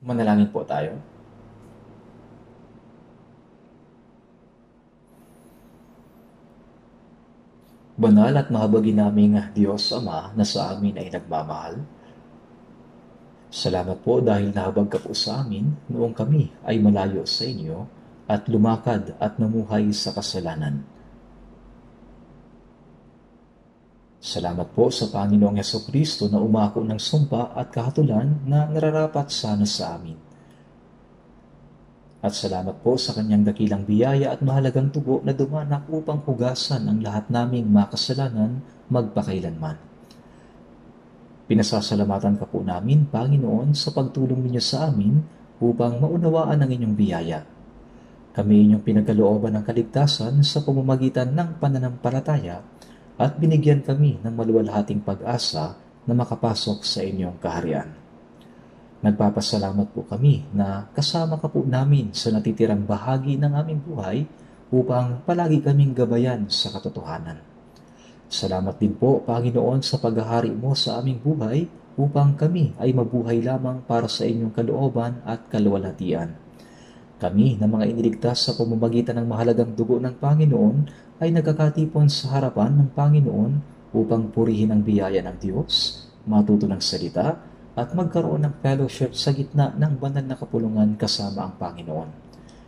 Manalangin po tayo. Banal at mahabagin naming Diyos Ama na sa amin ay nagmamahal. Salamat po dahil nahabag ka po sa amin noong kami ay malayo sa inyo at lumakad at namuhay sa kasalanan. Salamat po sa Panginoong Hesukristo na umako ng sumpa at kahatulan na nararapat sana sa amin. At salamat po sa kanyang dakilang biyaya at mahalagang tugo na dumanak upang hugasan ang lahat naming makasalanan magpakailanman. Pinasasalamatan ka po namin, Panginoon, sa pagtulong ninyo sa amin upang maunawaan ang inyong biyaya. Kami inyong pinagkalooban ng kaligtasan sa pamamagitan ng pananampalataya at binigyan kami ng maluwalhating pag-asa na makapasok sa inyong kaharian. Nagpapasalamat po kami na kasama ka po namin sa natitirang bahagi ng aming buhay upang palagi kaming gabayan sa katotohanan. Salamat din po, Panginoon, sa paghahari mo sa aming buhay upang kami ay mabuhay lamang para sa inyong kalooban at kaluwalhatian. Kami na mga iniligtas sa pamamagitan ng mahalagang dugo ng Panginoon ay nagkakatipon sa harapan ng Panginoon upang purihin ang biyaya ng Diyos, matuto ng salita, at magkaroon ng fellowship sa gitna ng banal na kapulungan kasama ang Panginoon.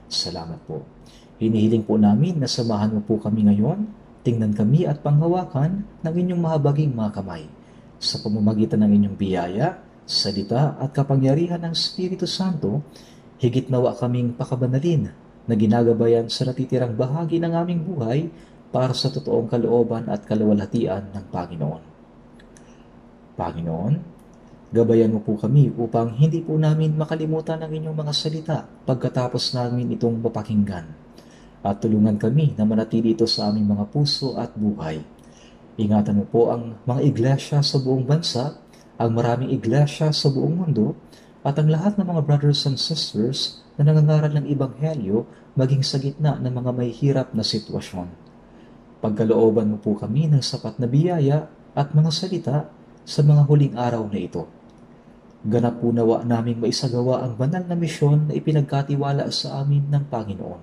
Salamat po. Hinihiling po namin na samahan mo po kami ngayon, tingnan kami at panghawakan ng inyong mahabaging mga kamay sa pamamagitan ng inyong biyaya, salita at kapangyarihan ng Espiritu Santo. Higit nawa kaming pakabanalin na ginagabayan sa natitirang bahagi ng aming buhay para sa totoong kalooban at kaluwalhatian ng Panginoon. Panginoon, gabayan mo po kami upang hindi po namin makalimutan ang inyong mga salita pagkatapos namin itong mapakinggan. At tulungan kami na manatili ito sa aming mga puso at buhay. Ingatan mo po ang mga iglesia sa buong bansa, ang maraming iglesia sa buong mundo, at ang lahat ng mga brothers and sisters na nangangaral ng Ebanghelyo maging sa gitna ng mga may hirap na sitwasyon. Pagkalooban mo po kami ng sapat na biyaya at mga salita sa mga huling araw na ito. Ganap po nawa naming maisagawa ang banal na misyon na ipinagkatiwala sa amin ng Panginoon.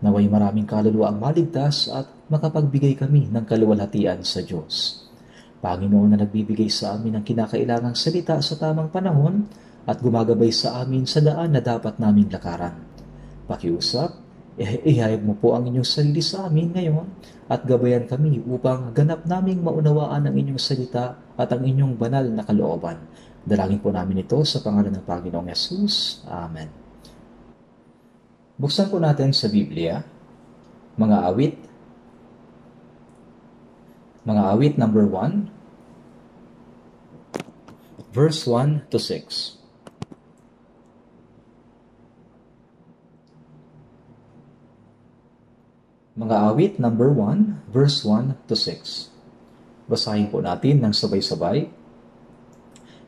Naway maraming kaluluwa ang maligtas at makapagbigay kami ng kaluwalhatian sa Diyos. Panginoon na nagbibigay sa amin ng kinakailangang salita sa tamang panahon at gumagabay sa amin sa daan na dapat naming lakaran. Pakiusap, ihayag mo po ang inyong sarili sa amin ngayon at gabayan kami upang ganap naming maunawaan ang inyong salita at ang inyong banal na kalooban. Dalangin po namin ito sa pangalan ng Panginoong Yesus. Amen. Buksan po natin sa Biblia, mga awit number 1, verse 1 to 6. Mga awit number 1, verse 1 to 6. Basahin po natin ng sabay-sabay.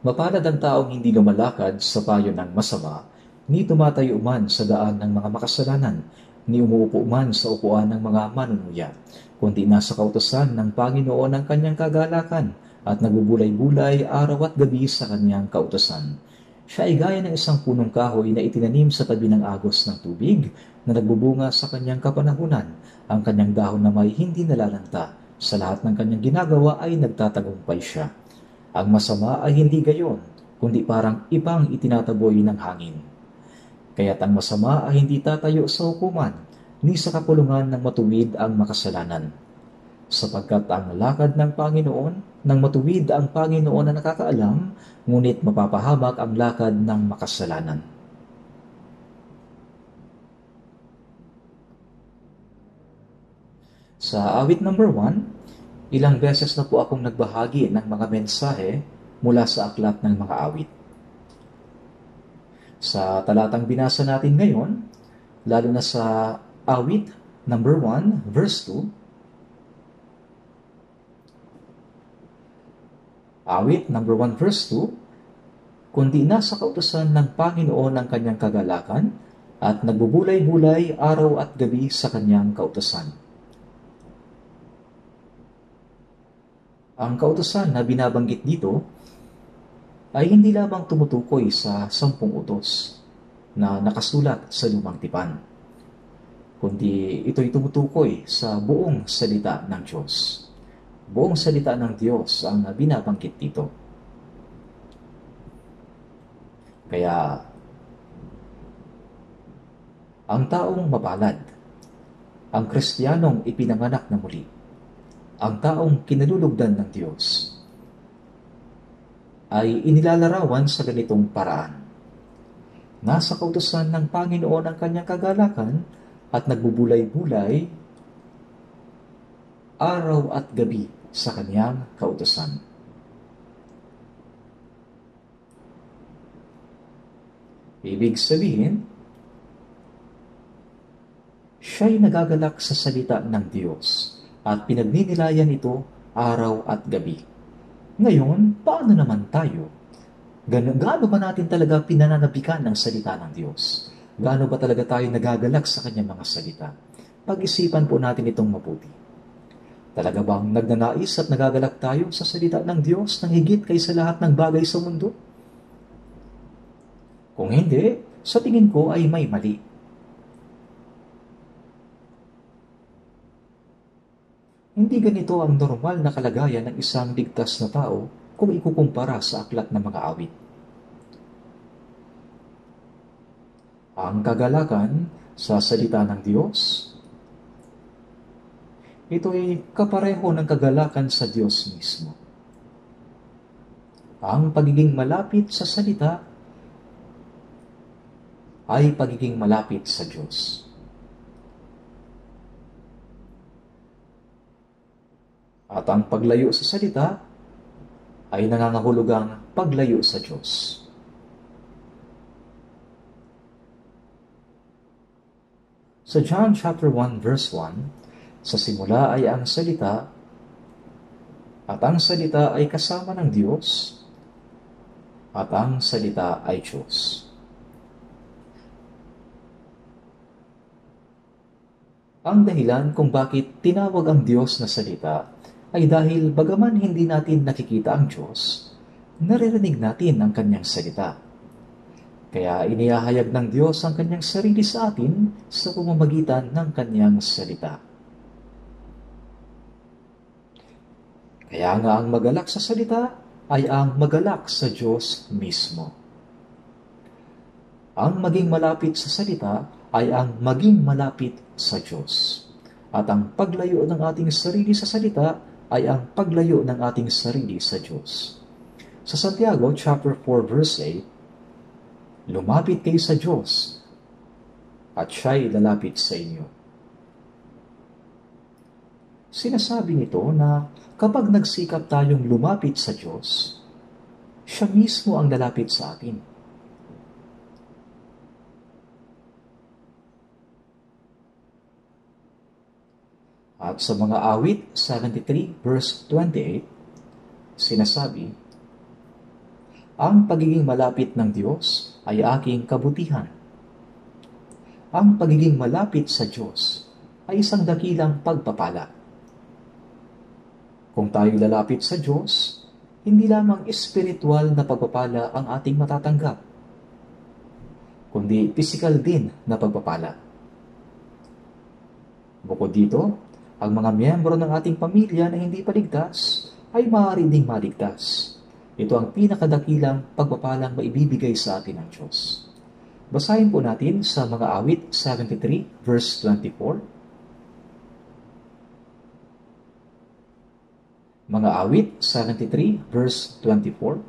Mapalad ang taong hindi lumalakad sa payo ng masama, ni tumatayo man sa daan ng mga makasalanan, ni umuupo man sa upuan ng mga manunuya, kundi nasa kautusan ng Panginoon ang kanyang kagalakan at nagbubulay-bulay araw at gabi sa kanyang kautusan. Siya ay gaya ng isang punong kahoy na itinanim sa tabi ng agos ng tubig na nagbubunga sa kanyang kapanahunan. Ang kanyang dahon na may hindi nalalanta. Sa lahat ng kanyang ginagawa ay nagtatagumpay siya. Ang masama ay hindi gayon, kundi parang ipang itinataboy ng hangin. Kaya't ang masama ay hindi tatayo sa hukuman, ni sa kapulungan ng matuwid ang makasalanan. Sapagkat ang lakad ng Panginoon, ng matuwid ang Panginoon na nakakaalam, ngunit mapapahamak ang lakad ng makasalanan. Sa awit number 1, ilang beses na po akong nagbahagi ng mga mensahe mula sa aklat ng mga awit. Sa talatang binasa natin ngayon, lalo na sa awit number 1, verse 2, awit number 1, verse 2, kundi nasa kautusan ng Panginoon ang kanyang kagalakan at nagbubulay-bulay araw at gabi sa kanyang kautusan. Ang kautusan na binabanggit dito ay hindi lamang tumutukoy sa 10 utos na nakasulat sa lumang tipan, kundi ito'y tumutukoy sa buong salita ng Diyos. Buong salita ng Diyos ang binabanggit dito. Kaya, ang taong mapalad, ang Kristiyanong ipinanganak na muli, ang taong kinalulugdan ng Diyos, ay inilalarawan sa ganitong paraan. Nasa kautusan ng Panginoon ang kanyang kagalakan at nagbubulay-bulay araw at gabi sa kanyang kautusan. Ibig sabihin, siya'y nagagalak sa salita ng Diyos at pinagninilayan ito araw at gabi. Ngayon, paano naman tayo? Gaano ba natin talaga pinananabikan ang salita ng Diyos? Gaano ba talaga tayo nagagalak sa kanyang mga salita? Pag-isipan po natin itong mabuti. Talaga bang nagnanais at nagagalak tayo sa salita ng Diyos nang higit kaysa lahat ng bagay sa mundo? Kung hindi, sa tingin ko ay may mali. Hindi ganito ang normal na kalagayan ng isang ligtas na tao kung ikukumpara sa aklat ng mga awit. Ang kagalakan sa salita ng Diyos, ito ay kapareho ng kagalakan sa Diyos mismo. Ang pagiging malapit sa salita ay pagiging malapit sa Diyos. At ang paglayo sa salita ay nangangahulugang paglayo sa Diyos. Sa John chapter 1 verse 1, sa simula ay ang salita, at ang salita ay kasama ng Diyos, at ang salita ay Diyos. Ang dahilan kung bakit tinawag ang Diyos na salita ay dahil bagaman hindi natin nakikita ang Diyos, naririnig natin ang kanyang salita. Kaya inihahayag ng Diyos ang kanyang sarili sa atin sa pamamagitan ng kanyang salita. Kaya nga ang magalak sa salita ay ang magalak sa Diyos mismo. Ang maging malapit sa salita ay ang maging malapit sa Diyos. At ang paglayo ng ating sarili sa salita ay ang paglayo ng ating sarili sa Diyos. Sa Santiago chapter 4 verse 8, lumapit kayo sa Diyos at siya'y lalapit sa inyo. Sinasabi nito na kapag nagsikap tayong lumapit sa Diyos, siya mismo ang lalapit sa atin. At sa mga awit 73 verse 28, sinasabi, ang pagiging malapit ng Diyos ay aking kabutihan. Ang pagiging malapit sa Diyos ay isang dakilang pagpapala. Kung tayo lalapit sa Diyos, hindi lamang espiritual na pagpapala ang ating matatanggap, kundi pisikal din na pagpapala. Bukod dito, ang mga miyembro ng ating pamilya na hindi pa ligtas ay maaari ding maligtas. Ito ang pinakadakilang pagpapalang maibibigay sa atin ng Diyos. Basahin po natin sa mga awit 73 verse 24. Mga awit 73 verse 24.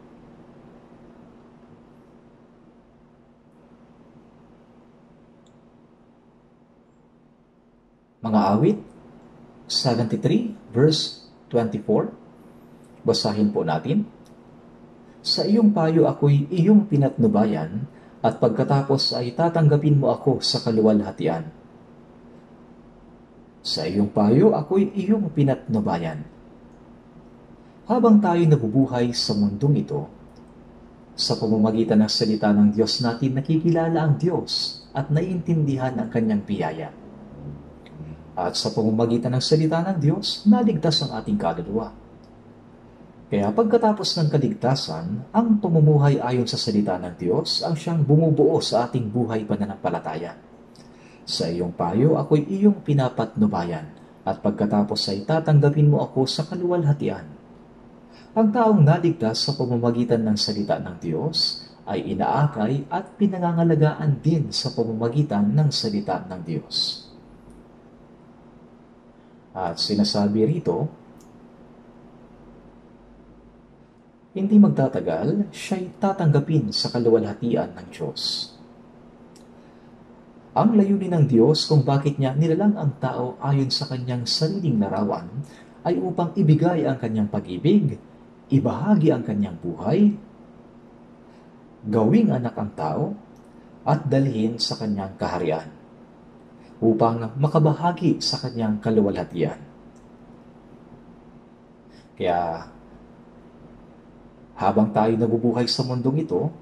Mga awit 73 verse 24. Basahin po natin. Sa iyong payo ako'y iyong pinatnubayan, at pagkatapos ay tatanggapin mo ako sa kaluwalhatian. Sa iyong payo ako'y iyong pinatnubayan. Habang tayo nabubuhay sa mundong ito, sa pamamagitan ng salita ng Diyos natin nakikilala ang Diyos at naiintindihan ang kanyang biyaya. At sa pamamagitan ng salita ng Diyos, naligtas ang ating kaluluwa. Kaya pagkatapos ng kaligtasan, ang pamumuhay ayon sa salita ng Diyos ang siyang bumubuo sa ating buhay pananampalataya. Sa iyong payo, ako'y iyong pinapatnubayan, at pagkatapos ay tatanggapin mo ako sa kaluwalhatian. Ang taong naligtas sa pamamagitan ng salita ng Diyos ay inaakay at pinangangalagaan din sa pamamagitan ng salita ng Diyos. At sinasabi rito, hindi magtatagal, siya'y tatanggapin sa kaluwalhatian ng Diyos. Ang layunin ng Diyos kung bakit niya nilalang ang tao ayon sa kanyang sariling larawan ay upang ibigay ang kanyang pag-ibig, ibahagi ang kanyang buhay, gawing anak ang tao, at dalhin sa kanyang kaharian upang makabahagi sa kanyang kaluwalhatian. Kaya, habang tayo nabubuhay sa mundong ito,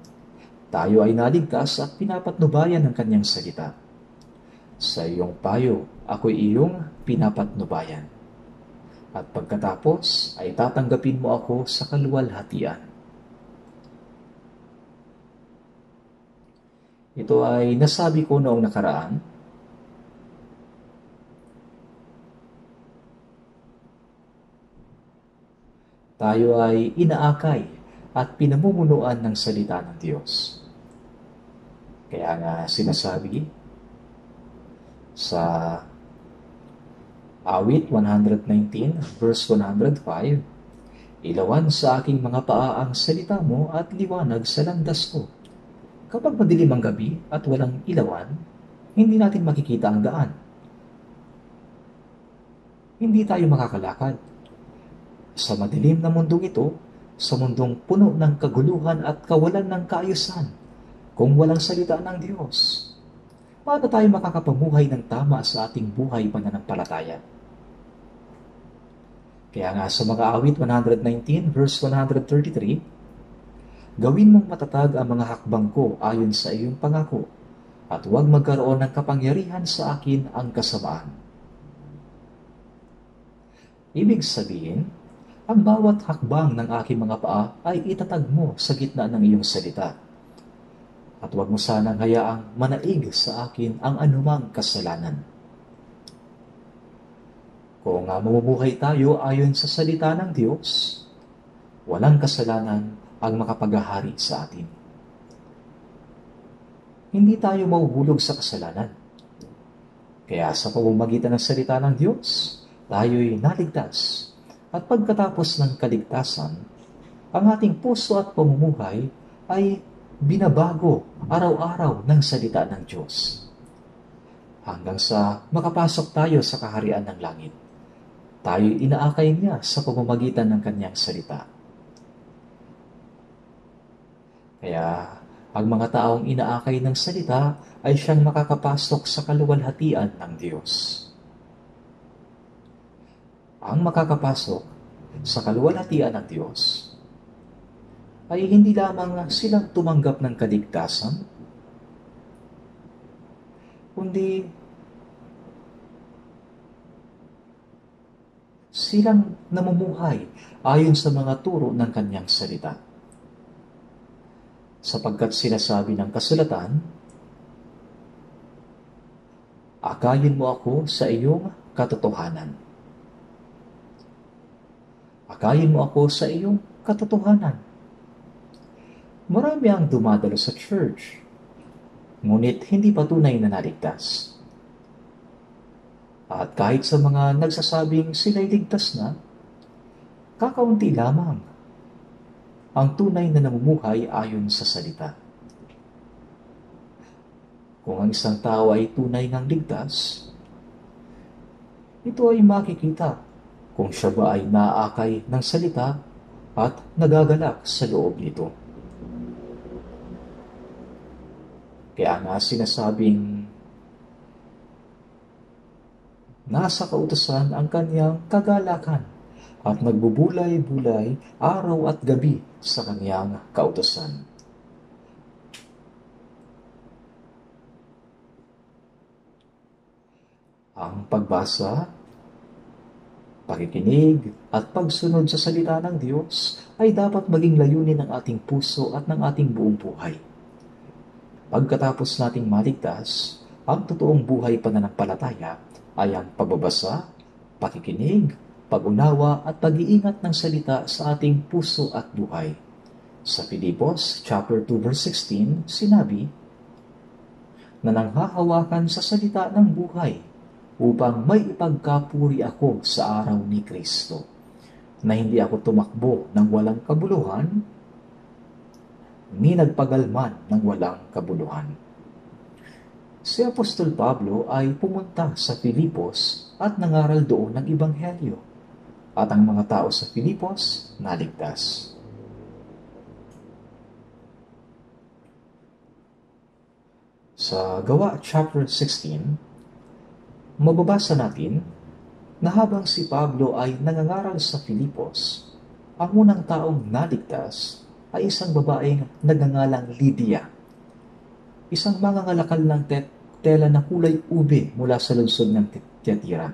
tayo ay naligtas at pinapatnubayan ng kanyang salita. Sa iyong payo, ako'y iyong pinapatnubayan. At pagkatapos ay tatanggapin mo ako sa kaluwalhatian. Ito ay nasabi ko noong nakaraan. Tayo ay inaakay at pinamumunuan ng salita ng Diyos. Kaya nga sinasabi sa Awit 119 verse 105, ilawan sa aking mga paa ang salita mo at liwanag sa landas ko. Kapag madilim ang gabi at walang ilawan, hindi natin makikita ang daan. Hindi tayo makakalakad. Sa madilim na mundong ito, sa mundong puno ng kaguluhan at kawalan ng kaayusan, kung walang salita ng Diyos, paano tayo makakapamuhay ng tama sa ating buhay pananampalataya? Kaya nga sa mga awit 119 verse 133, gawin mong matatag ang mga hakbang ko ayon sa iyong pangako, at huwag magkaroon ng kapangyarihan sa akin ang kasamaan. Ibig sabihin, ang bawat hakbang ng aking mga paa ay itatag mo sa gitna ng iyong salita. At huwag mo sanang hayaang manaig sa akin ang anumang kasalanan. Kung mamumuhay tayo ayon sa salita ng Diyos, walang kasalanan ang makapaghahari sa atin. Hindi tayo mahuhulog sa kasalanan. Kaya sa pamamagitan ng salita ng Diyos, tayo'y naligtas. At pagkatapos ng kaligtasan, ang ating puso at pamumuhay ay binabago araw-araw ng salita ng Diyos. Hanggang sa makapasok tayo sa kaharian ng langit, tayo'y inaakay niya sa pamamagitan ng kanyang salita. Kaya, ang mga taong inaakay ng salita ay siyang makakapasok sa kaluwalhatian ng Diyos. Ang makakapasok sa kaluwalhatian ng Diyos ay hindi lamang silang tumanggap ng kaligtasan, kundi silang namumuhay ayon sa mga turo ng kanyang salita. Sapagkat sinasabi ng kasulatan, akayin mo ako sa iyong katotohanan. Akayin mo ako sa iyong katotohanan. Marami ang dumadalo sa church, ngunit hindi pa tunay na naligtas. At kahit sa mga nagsasabing sila'y ligtas na, kakaunti lamang ang tunay na namumuhay ayon sa salita. Kung ang isang tao ay tunay ng ligtas, ito ay makikita kung siya ba ay naaakay ng salita at nagagalak sa loob nito. Kaya nga sinasabing nasa kautusan ang kanyang kagalakan at nagbubulay-bulay araw at gabi sa kanyang kautusan. Ang pagbasa Pakikinig at pagsunod sa salita ng Diyos ay dapat maging layunin ng ating puso at ng ating buong buhay. Pagkatapos nating maligtas, ang totoong buhay pananampalataya ay ang pagbabasa, pakikinig, pag-unawa at pag-iingat ng salita sa ating puso at buhay. Sa Filipos chapter 2 verse 16, sinabi, na nanghahawakan sa salita ng buhay upang may ipagkapuri ako sa araw ni Kristo, na hindi ako tumakbo ng walang kabuluhan, ni nagpagalman ng walang kabuluhan. Si Apostol Pablo ay pumunta sa Filipos at nangaral doon ng Ebanghelyo, at ang mga tao sa Filipos naligtas. Sa Gawa chapter 16, mababasa natin na habang si Pablo ay nangangaral sa Filipos, ang unang taong naligtas ay isang babaeng nagngangalang Lydia, isang mangangalakal ng tela na kulay ube mula sa lungsod ng Tiatira.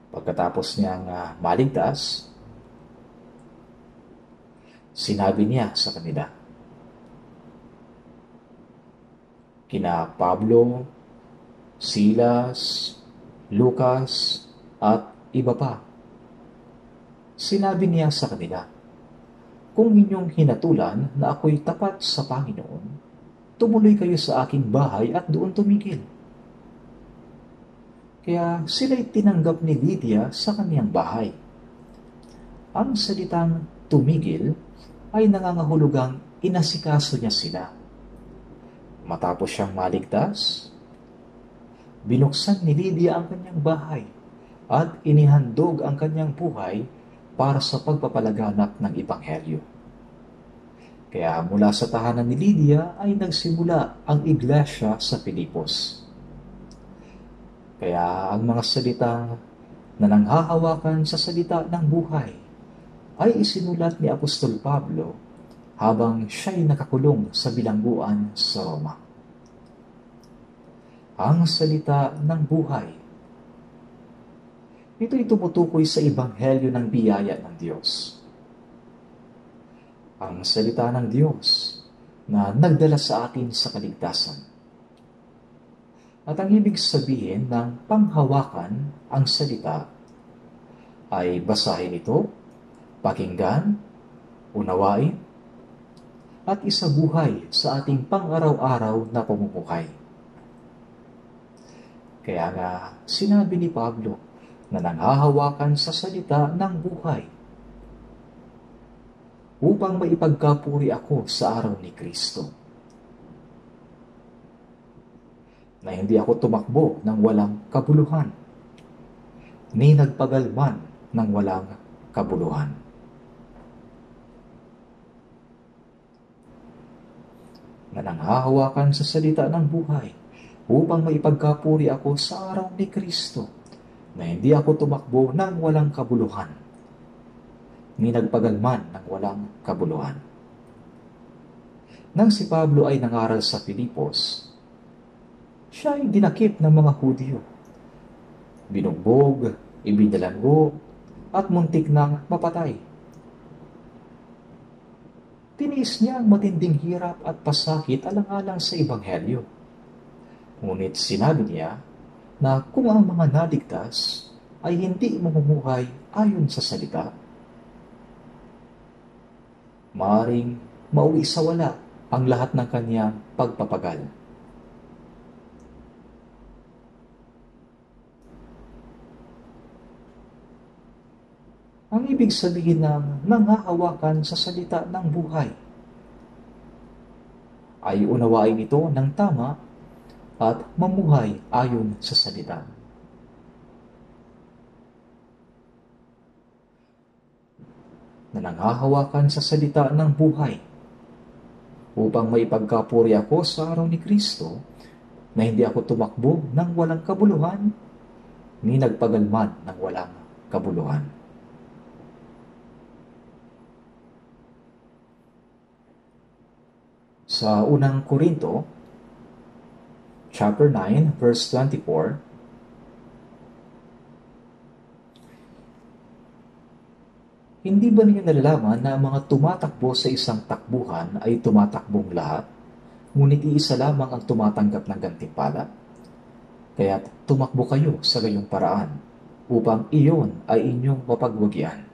Pagkatapos niyang maligtas, sinabi niya sa kanila, kina Pablo, Silas, Lucas, at iba pa. Sinabi niya sa kanila, kung inyong hinatulan na ako'y tapat sa Panginoon, tumuloy kayo sa aking bahay at doon tumigil. Kaya sila'y tinanggap ni Lydia sa kaniyang bahay. Ang salitang tumigil ay nangangahulugang inasikaso niya sila. Matapos siyang maligtas, binuksan ni Lydia ang kanyang bahay at inihandog ang kanyang buhay para sa pagpapalaganap ng Ebanghelyo. Kaya mula sa tahanan ni Lydia ay nagsimula ang iglesia sa Filipos. Kaya ang mga salitang na nanghahawakan sa salita ng buhay ay isinulat ni Apostol Pablo habang siya'y nakakulong sa bilangguan sa Roma. Ang salita ng buhay. Ito'y tumutukoy sa Ebanghelyo ng biyaya ng Diyos. Ang salita ng Diyos na nagdala sa atin sa kaligtasan. At ang ibig sabihin ng panghawakan ang salita ay basahin ito, pakinggan, unawain, at isabuhay sa ating pang-araw-araw na pamumuhay. Kaya nga sinabi ni Pablo na nanghahawakan sa salita ng buhay upang maipagkapuri ako sa araw ni Kristo. Na hindi ako tumakbo ng walang kabuluhan, ni nagpagalman ng walang kabuluhan. Na nanghahawakan sa salita ng buhay upang maipagkapuri ako sa araw ni Kristo, na hindi ako tumakbo ng walang kabuluhan, ni nagpagalman ng walang kabuluhan. Nang si Pablo ay nangaral sa Filipos, siya ay dinakip ng mga Hudyo. Binugbog, ibinalanggo, at muntik nang mapatay. Tiniis niya ang matinding hirap at pasakit alang-alang sa Ebanghelyo. Ngunit sinabi niya na kung ang mga naligtas ay hindi mamumuhay ayon sa salita, maaaring mauwi sa wala ang lahat ng kanyang pagpapagal. Ang ibig sabihin ng nanghahawakan sa salita ng buhay ay unawain ito ng tama at mamuhay ayon sa salita. Na nanghahawakan sa salita ng buhay upang maipagkapuri ako sa araw ni Kristo, na hindi ako tumakbo ng walang kabuluhan, ni nagpagalman ng walang kabuluhan. Sa unang Korinto, chapter 9, verse 24, Hindi ba ninyo nalalaman na ang mga tumatakbo sa isang takbuhan ay tumatakbong lahat, ngunit iisa lamang ang tumatanggap ng gantimpala? Kaya tumakbo kayo sa gayong paraan, upang iyon ay inyong mapagwagyan.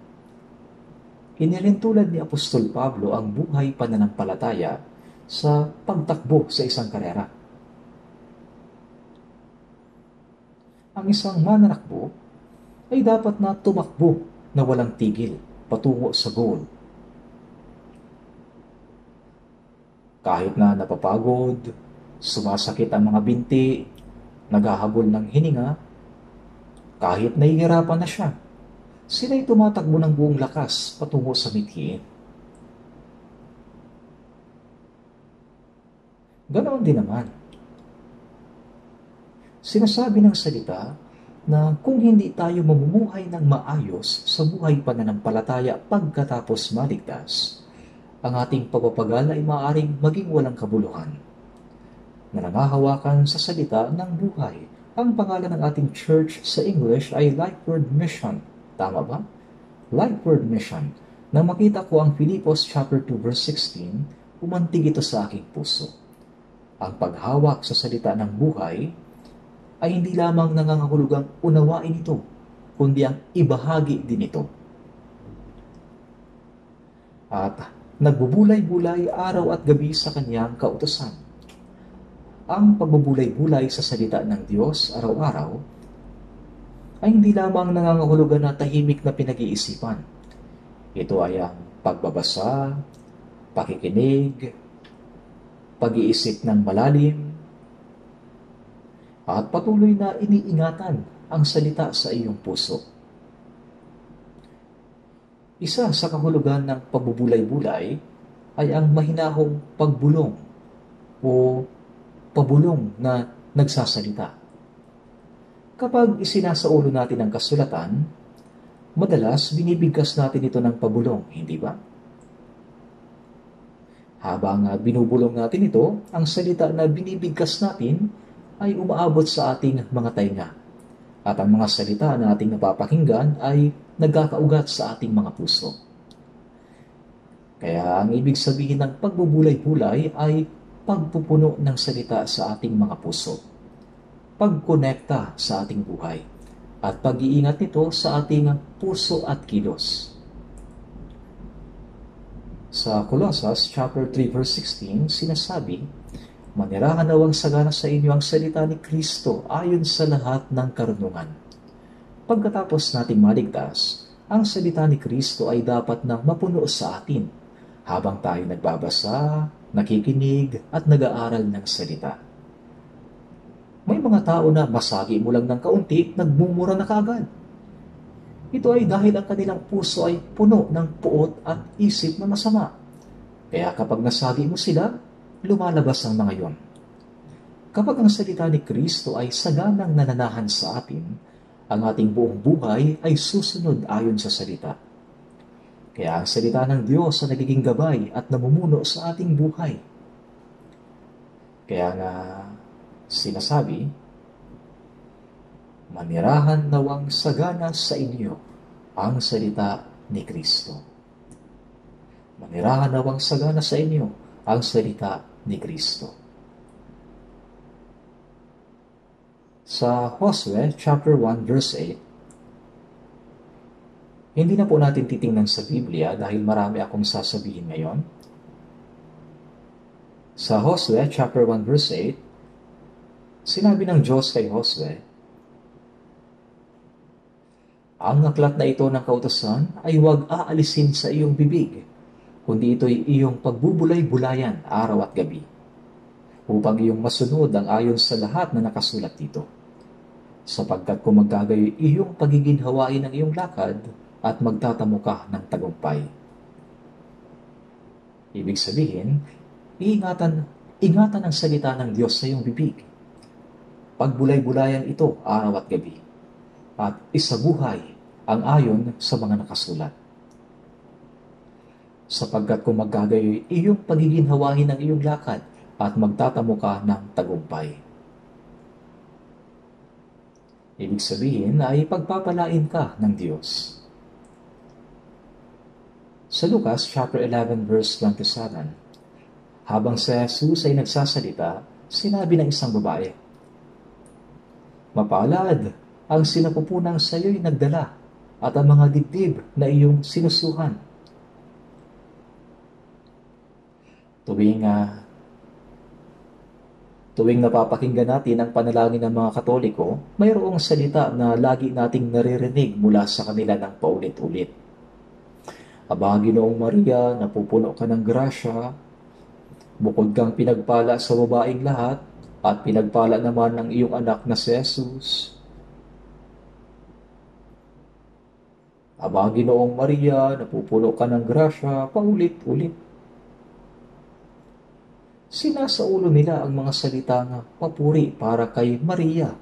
Inilintulad ni Apostol Pablo ang buhay pananampalataya sa pagtakbo sa isang karera. Ang isang mananakbo ay dapat na tumakbo na walang tigil patungo sa goal. Kahit na napapagod, sumasakit ang mga binti, naghahabol ng hininga, kahit nahihirapan na siya, sila'y tumatakbo ng buong lakas patungo sa mithiin. Ganoon din naman. Sinasabi ng salita na kung hindi tayo mamumuhay ng maayos sa buhay pananampalataya pagkatapos maligtas, ang ating pagpapagal ay maaaring maging walang kabuluhan. Na nangahawakan sa salita ng buhay. Ang pangalan ng ating church sa English ay Lifeword Mission. Tama ba? Lifeword Mission. Nang makita ko ang Filipos chapter 2 verse 16, umantig ito sa aking puso. Ang paghawak sa salita ng buhay ay hindi lamang nangangahulugang unawain ito, kundi ang ibahagi din ito. At nagbubulay-bulay araw at gabi sa kanyang kautusan. Ang pagbubulay-bulay sa salita ng Diyos araw-araw ay hindi lamang nangangahulugan na tahimik na pinag-iisipan. Ito ay ang pagbabasa, pakikinig, pag-iisip ng malalim, at patuloy na iniingatan ang salita sa iyong puso. Isa sa kahulugan ng pagbubulay-bulay ay ang mahinahong pagbulong o pabulong na nagsasalita. Kapag isinasaulo natin ang kasulatan, madalas binibigkas natin ito ng pabulong, hindi ba? Habang binubulong natin ito, ang salita na binibigkas natin ay umaabot sa ating mga tainga. At ang mga salita na ating napapakinggan ay nagkakaugat sa ating mga puso. Kaya ang ibig sabihin ng pagbubulay-bulay ay pagpupuno ng salita sa ating mga puso, pagkonekta sa ating buhay, at pag-iingat nito sa ating puso at kilos. Sa Colossus chapter 3 verse 16, sinasabi, manirahan nawang sagana sa inyo ang salita ni Kristo ayon sa lahat ng karunungan. Pagkatapos nating maligtas, ang salita ni Kristo ay dapat na mapuno sa atin habang tayo nagbabasa, nakikinig at nag-aaral ng salita. May mga tao na masagi mo lang ng kaunti, nagmumura na kaagad. Ito ay dahil ang kanilang puso ay puno ng puot at isip na masama. Kaya kapag nasagi mo sila, lumalabas ang mga yon. Kapag ang salita ni Kristo ay saganang nananahan sa atin, ang ating buong buhay ay susunod ayon sa salita. Kaya ang salita ng Diyos ay nagiging gabay at namumuno sa ating buhay. Kaya nga sinasabi, manirahan nawang sagana sa inyo ang salita ni Kristo. Manirahan nawang sagana sa inyo ang salita ni Kristo. Sa Josue chapter 1 verse 8, hindi na po natin titingnan sa Biblia dahil marami akong sasabihin ngayon. Sa Josue chapter 1 verse 8, sinabi ng Diyos kay Josue, ang aklat na ito ng kautusan ay huwag aalisin sa iyong bibig, kundi ito'y iyong pagbubulay-bulayan araw at gabi, upang iyong masunod ang ayon sa lahat na nakasulat dito. Sapagkat kung magkagayoy iyong pagiginhawain ng iyong lakad at magtatamo ka ng tagumpay. Ibig sabihin, ingatan ang salita ng Diyos sa iyong bibig. Pagbulay-bulayan ito araw at gabi, at isabuhay ang ayon sa mga nakasulat. Sapagkat kung magkagayoy iyong pagiginhawain ng iyong lakad at magtatamo ka ng tagumpay. Ibig sabihin ay pagpapalain ka ng Diyos. Sa Lucas chapter 11 verse 27, habang si Jesus ay nagsasalita, sinabi ng isang babae, "Mapalad ang sinapupunang sa iyo'y nagdala at ang mga dibdib na iyong sinusuhan." Tuwing napapakinggan natin ang panalangin ng mga Katoliko, mayroong salita na lagi nating naririnig mula sa kanila ng paulit-ulit. Aba, Ginoong Maria, napupuno ka ng grasya, bukod kang pinagpala sa babaeng lahat, at pinagpala naman ng iyong anak na si Jesus. Aba, Ginoong Maria, napupuno ka ng grasya, paulit-ulit. Sinasaulo nila ang mga salita na papuri para kay Maria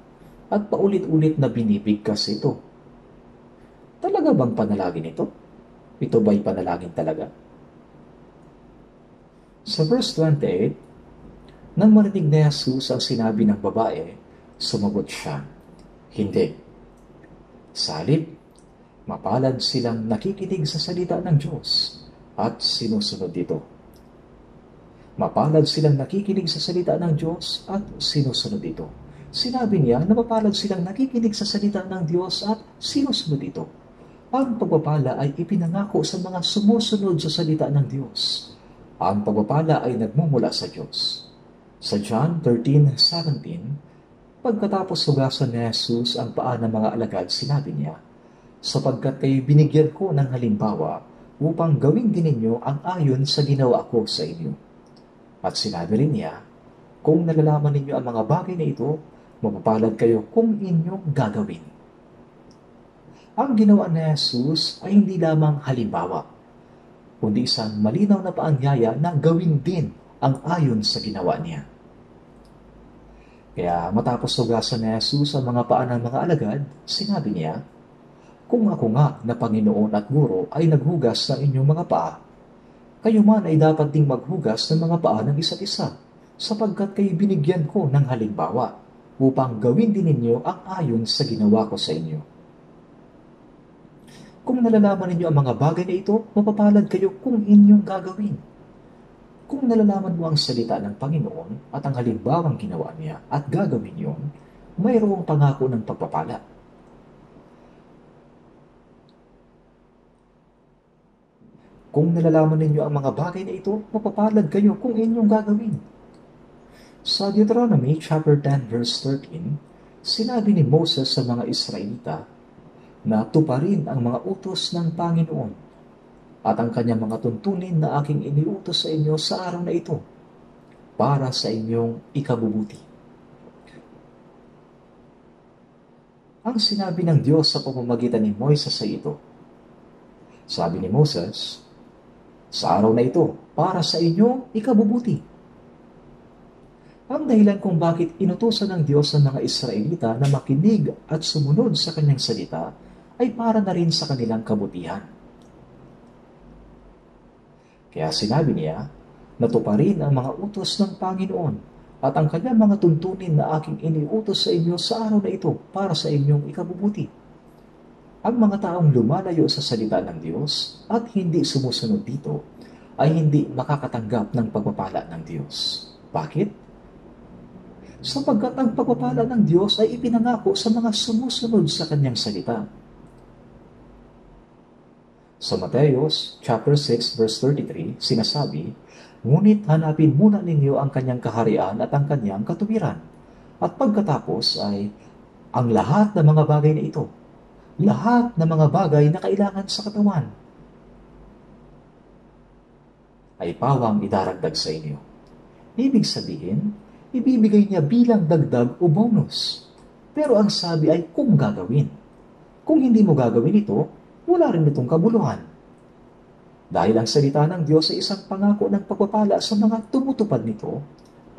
at paulit-ulit na binibigkas ito. Talaga bang panalangin ito? Ito ba'y panalangin talaga? Sa verse 28, nang marinig ni Jesus ang sinabi ng babae, sumagot siya, "Hindi. Salip, mapalad silang nakikinig sa salita ng Diyos at sinusunod ito." Mapalad silang nakikinig sa salita ng Diyos at sinusunod ito. Sinabi niya na mapalad silang nakikinig sa salita ng Diyos at sinusunod ito. Ang pagpapala ay ipinangako sa mga sumusunod sa salita ng Diyos. Ang pagpapala ay nagmumula sa Diyos. Sa John 13:17, pagkatapos hugasan ni Jesus ang paa ng mga alagad, sinabi niya, "Sapagkat kayo binigyan ko ng halimbawa upang gawin din ninyo ang ayon sa ginawa ko sa inyo." At sinabi rin niya, "Kung nalalaman ninyo ang mga bagay na ito, mapapalad kayo kung inyong gagawin." Ang ginawa ni Jesus ay hindi lamang halimbawa, kundi isang malinaw na paanyaya na gawin din ang ayon sa ginawa niya. Kaya matapos hugasan ni Jesus ang mga paa ng mga alagad, sinabi niya, "Kung ako nga na Panginoon at Guro ay naghugas ng inyong mga paa, kayo man ay dapat ding maghugas ng mga paa ng isa't isa, sapagkat kayo binigyan ko ng halimbawa, upang gawin din ninyo ang ayon sa ginawa ko sa inyo." Kung nalalaman ninyo ang mga bagay na ito, mapapalad kayo kung inyong gagawin. Kung nalalaman mo ang salita ng Panginoon at ang halimbawang ginawa niya at gagawin yon, mayroong pangako ng pagpapala. Kung nalalaman ninyo ang mga bagay na ito, mapapalad kayo kung inyong gagawin. Sa Deuteronomy chapter 10 verse 13, sinabi ni Moses sa mga Israelita na tuparin ang mga utos ng Panginoon at ang kanyang mga tuntunin na aking iniutos sa inyo sa araw na ito para sa inyong ikabubuti. Ang sinabi ng Diyos sa pamamagitan ni Moises ay ito. Sabi ni Moses, "Sa araw na ito, para sa inyong ikabubuti." Ang dahilan kung bakit inutusan ng Diyos ang mga Israelita na makinig at sumunod sa kanyang salita ay para na rin sa kanilang kabutihan. Kaya sinabi niya, "Natuparin ang mga utos ng Panginoon at ang kanyang mga tuntunin na aking iniutos sa inyo sa araw na ito para sa inyong ikabubuti." Ang mga taong lumalayo sa salita ng Diyos at hindi sumusunod dito ay hindi makakatanggap ng pagpapala ng Diyos. Bakit? Sapagkat ang pagpapala ng Diyos ay ipinangako sa mga sumusunod sa kanyang salita. Sa Mateos chapter 6 verse 33, sinasabi, "Ngunit hanapin muna ninyo ang kanyang kaharian at ang kanyang katuwiran, at pagkatapos ay ang lahat ng mga bagay na ito, lahat ng mga bagay na kailangan sa katawan, ay pawang idaragdag sa inyo." Ibig sabihin, ibibigay niya bilang dagdag o bonus. Pero ang sabi ay kung gagawin. Kung hindi mo gagawin ito, wala rin itong kabuluhan. Dahil ang salita ng Diyos ay isang pangako ng pagpapala sa mga tumutupad nito,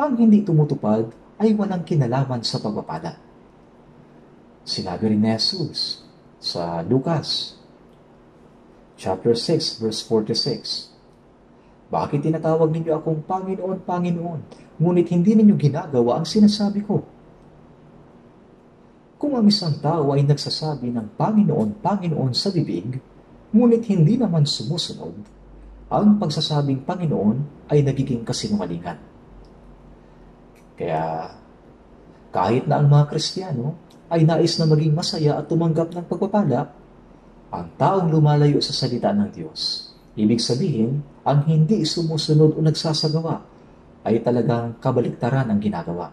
ang hindi tumutupad ay walang kinalaman sa pagpapala. Sinabi rin ni Jesus sa Lucas chapter 6 verse 46, "Bakit tinatawag ninyo akong Panginoon, Panginoon, ngunit hindi ninyo ginagawa ang sinasabi ko?" Kung ang isang tao ay nagsasabi ng Panginoon, Panginoon sa bibig, ngunit hindi naman sumusunod, ang pagsasabing Panginoon ay nagiging kasinungalingan. Kaya kahit na ang mga Kristiyano ay nais na maging masaya at tumanggap ng pagpapala, ang taong lumalayo sa salita ng Diyos, ibig sabihin, ang hindi sumusunod o nagsasagawa ay talagang kabaliktaran ang ginagawa.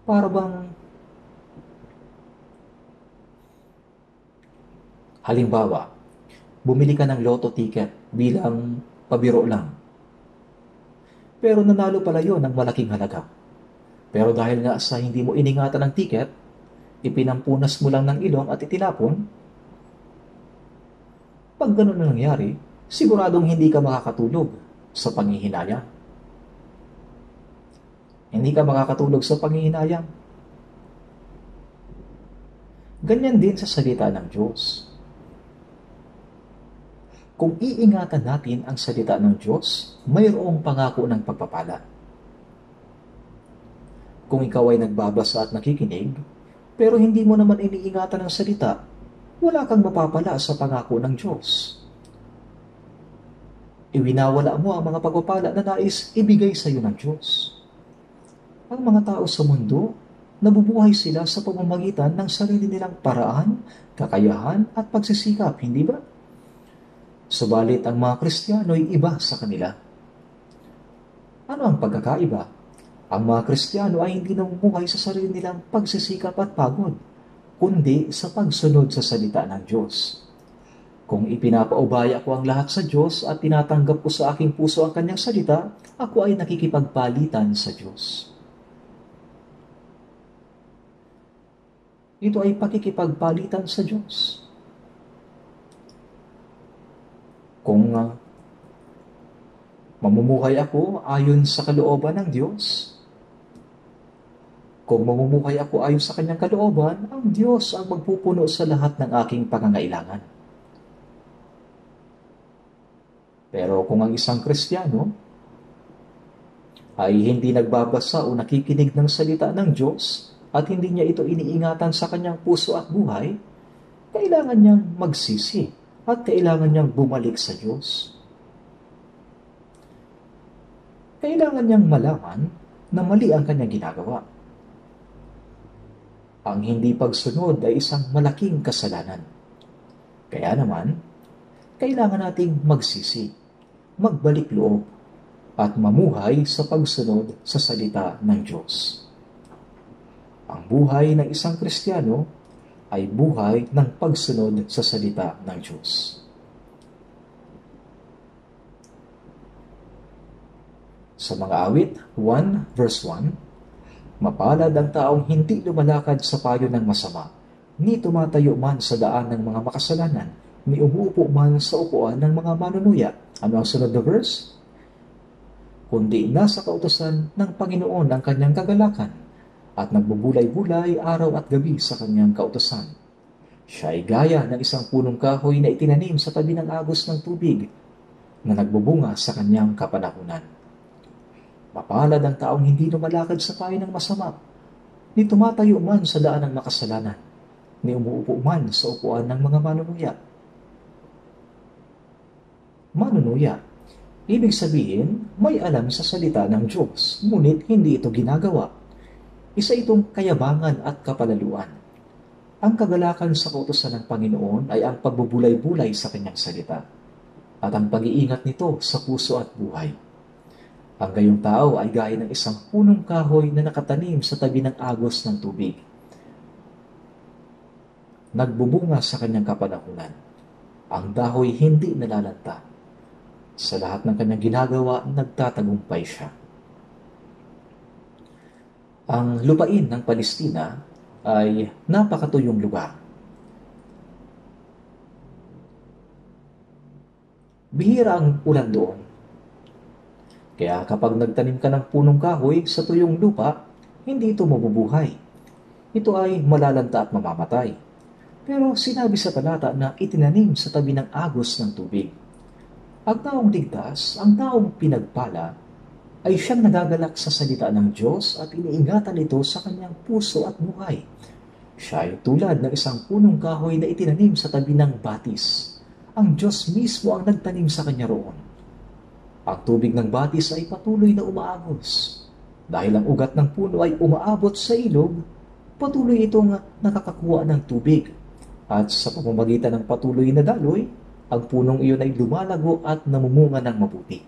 Para bang, halimbawa, bumili ka ng lotto ticket bilang pabiro lang. Pero nanalo pala yun ng malaking halaga. Pero dahil nga sa hindi mo iningatan ng ticket, ipinampunas mo lang ng ilong at itinapon, pag ganun na nangyari, siguradong hindi ka makakatulog sa panghihinayang. Hindi ka makakatulog sa panghihinayang. Ganyan din sa salita ng Diyos. Kung iingatan natin ang salita ng Diyos, mayroong pangako ng pagpapala. Kung ikaw ay nagbabasa at nakikinig, pero hindi mo naman iniingatan ang salita, wala kang mapapala sa pangako ng Diyos. Iwinawala mo ang mga pagpapala na nais ibigay sa iyo ng Diyos. Ang mga tao sa mundo, nabubuhay sila sa pamamagitan ng sarili nilang paraan, kakayahan at pagsisikap, hindi ba? Subalit ang mga Kristiyano ay iba sa kanila. Ano ang pagkakaiba? Ang mga Kristiyano ay hindi namumuhay sa sarili nilang pagsisikap at pagod, kundi sa pagsunod sa salita ng Diyos. Kung ipinapaubaya ko ang lahat sa Diyos at tinatanggap ko sa aking puso ang kanyang salita, ako ay nakikipagpalitan sa Diyos. Ito ay pakikipagpalitan sa Diyos. Kung mamumuhay ako ayon sa kalooban ng Diyos, kung mamumuhay ako ayon sa kanyang kalooban, ang Diyos ang magpupuno sa lahat ng aking pangangailangan. Pero kung ang isang Kristiyano ay hindi nagbabasa o nakikinig ng salita ng Diyos at hindi niya ito iniingatan sa kanyang puso at buhay, kailangan niyang magsisi at kailangan niyang bumalik sa Diyos. Kailangan niyang malaman na mali ang kanyang ginagawa. Ang hindi pagsunod ay isang malaking kasalanan. Kaya naman, kailangan nating magsisi, magbalik loob, at mamuhay sa pagsunod sa salita ng Diyos. Ang buhay ng isang Kristiyano ay buhay ng pagsunod sa salita ng Diyos. Sa mga awit 1 verse 1, mapalad ang taong hindi lumalakad sa payo ng masama, ni tumatayo man sa daan ng mga makasalanan, ni umuupo man sa upuan ng mga manunuya. Ano ang sunod na verse? Kundi nasa kautusan ng Panginoon ang kanyang kagalakan, at nagbubulay-bulay araw at gabi sa kanyang kautusan. Siya ay gaya ng isang punong kahoy na itinanim sa tabi ng agos ng tubig, na nagbubunga sa kanyang kapanahunan. Mapalad ang taong hindi lumalakad sa payo ng masama, ni tumatayo man sa daan ng makasalanan, ni umuupo man sa upuan ng mga manunuya. Manunuya, ibig sabihin, may alam sa salita ng Diyos, ngunit hindi ito ginagawa. Isa itong kayabangan at kapalaluan. Ang kagalakan sa kautusan ng Panginoon ay ang pagbubulay-bulay sa kanyang salita, at ang pag-iingat nito sa puso at buhay. Ang gayong tao ay gaya ng isang punong kahoy na nakatanim sa tabi ng agos ng tubig. Nagbubunga sa kanyang kapanahunan. Ang dahoy hindi nalalanta. Sa lahat ng kanyang ginagawa, nagtatagumpay siya. Ang lupain ng Palestina ay napakatuyong lugar. Bihira ang ulan doon. Kaya kapag nagtanim ka ng punong kahoy sa tuyong lupa, hindi ito mabubuhay. Ito ay malalanta at mamamatay. Pero sinabi sa talata na itinanim sa tabi ng agos ng tubig. Ang taong ligtas, ang taong pinagpala, ay siyang nagagalak sa salita ng Diyos at iniingatan ito sa kanyang puso at buhay. Siya ay tulad ng isang punong kahoy na itinanim sa tabi ng batis, ang Diyos mismo ang nagtanim sa kanya roon. Ang tubig ng batis ay patuloy na umaagos. Dahil ang ugat ng puno ay umaabot sa ilog, patuloy itong nakakakuha ng tubig. At sa pamamagitan ng patuloy na daloy, ang punong iyon ay lumalago at namumunga ng mabuti.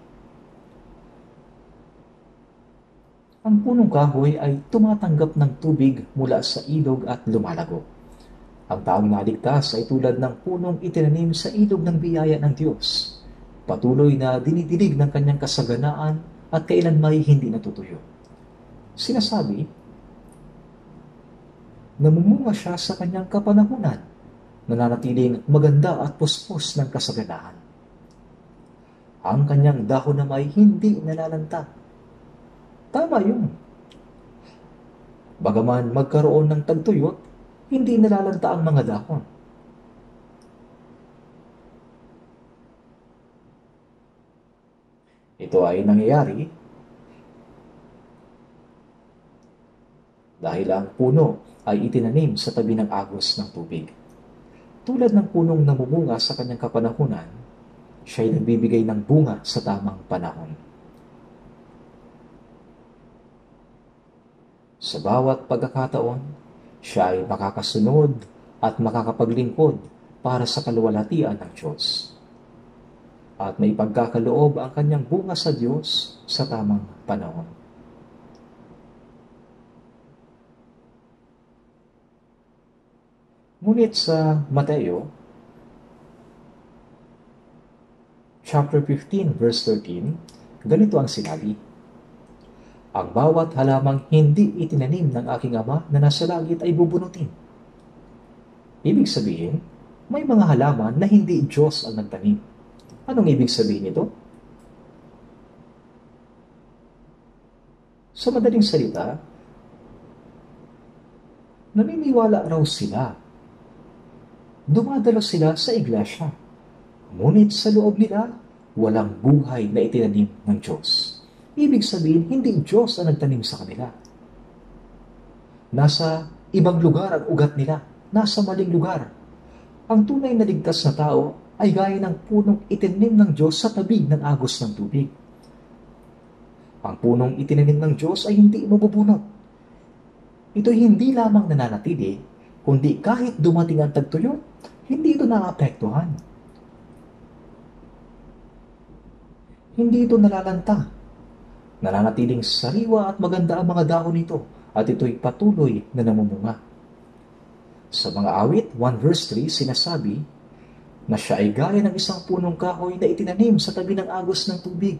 Ang punong kahoy ay tumatanggap ng tubig mula sa ilog at lumalago. Ang taong naligtas ay tulad ng punong itinanim sa ilog ng biyaya ng Diyos. Patuloy na dinidilig ng kanyang kasaganaan at kailanmay hindi natutuyo. Sinasabi, namumunga siya sa kanyang kapanahunan, nananatiling maganda at puspos ng kasaganaan. Ang kanyang dahon na may hindi nalalanta. Tama yun. Bagaman magkaroon ng tagtuyot, hindi nalalanta ang mga dahon. Ito ay nangyayari dahil ang puno ay itinanim sa tabi ng agos ng tubig. Tulad ng punong namumunga sa kanyang kapanahunan, siya ay nagbibigay ng bunga sa tamang panahon. Sa bawat pagkakataon, siya ay makakasunod at makakapaglingkod para sa kaluwalhatian ng Diyos. At may pagkakaloob ang kanyang bunga sa Diyos sa tamang panahon. Ngunit sa Mateo, chapter 15, verse 13, ganito ang sinabi, ang bawat halamang hindi itinanim ng aking Ama na nasa langit ay bubunutin. Ibig sabihin, may mga halaman na hindi Diyos ang nagtanim. Anong ibig sabihin nito? Sa madaling salita, naniniwala raw sila. Dumadalo sila sa iglesia. Ngunit sa loob nila, walang buhay na itinanim ng Diyos. Ibig sabihin, hindi Diyos ang nagtanim sa kanila. Nasa ibang lugar ang ugat nila. Nasa maling lugar. Ang tunay na ligtas na tao ay gaya ng punong itinanim ng Diyos sa tabi ng agos ng tubig. Ang punong itinanim ng Diyos ay hindi mabubunot. Ito'y hindi lamang nananatili, kundi kahit dumating ang tagtuyot, hindi ito naapektuhan. Hindi ito nalalanta. Nananatiling sariwa at maganda ang mga dahon nito at ito'y patuloy na namumunga. Sa mga awit, 1 verse 3, sinasabi na siya ay gaya ng isang punong kahoy na itinanim sa tabi ng agos ng tubig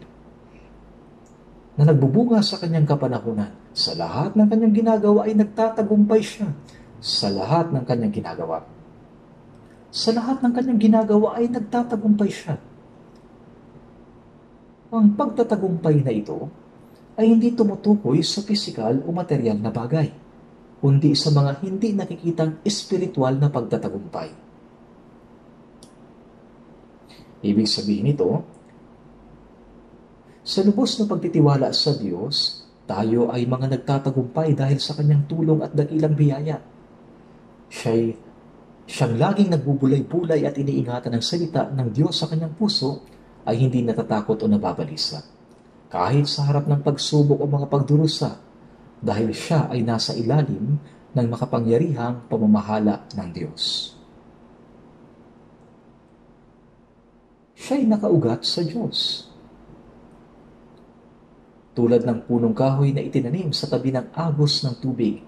na nagbubunga sa kanyang kapanahunan. Sa lahat ng kanyang ginagawa ay nagtatagumpay siya. Sa lahat ng kanyang ginagawa. Sa lahat ng kanyang ginagawa ay nagtatagumpay siya. Ang pagtatagumpay na ito ay hindi tumutukoy sa pisikal o material na bagay, kundi sa mga hindi nakikitang espiritual na pagtatagumpay. Ibig sabihin nito, sa lubos na pagtitiwala sa Diyos, tayo ay mga nagtatagumpay dahil sa kanyang tulong at dakilang biyaya. Siyang laging nagbubulay-bulay at iniingatan ng salita ng Diyos sa kanyang puso ay hindi natatakot o nababalisa. Kahit sa harap ng pagsubok o mga pagdurusa, dahil siya ay nasa ilalim ng makapangyarihang pamamahala ng Diyos. Siya'y nakaugat sa Diyos. Tulad ng punong kahoy na itinanim sa tabi ng agos ng tubig,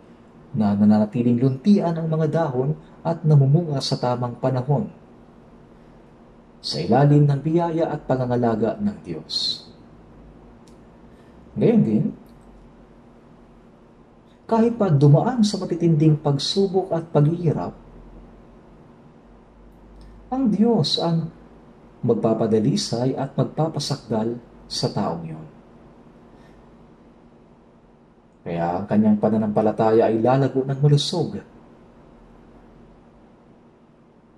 na nananatiling luntian ang mga dahon at namumunga sa tamang panahon, sa ilalim ng biyaya at pangangalaga ng Diyos. Ngayon din, kahit pa dumaan sa matitinding pagsubok at paghihirap, ang Diyos ang magpapadalisay at magpapasakdal sa taong yun. Kaya ang kanyang pananampalataya ay lalago ng malusog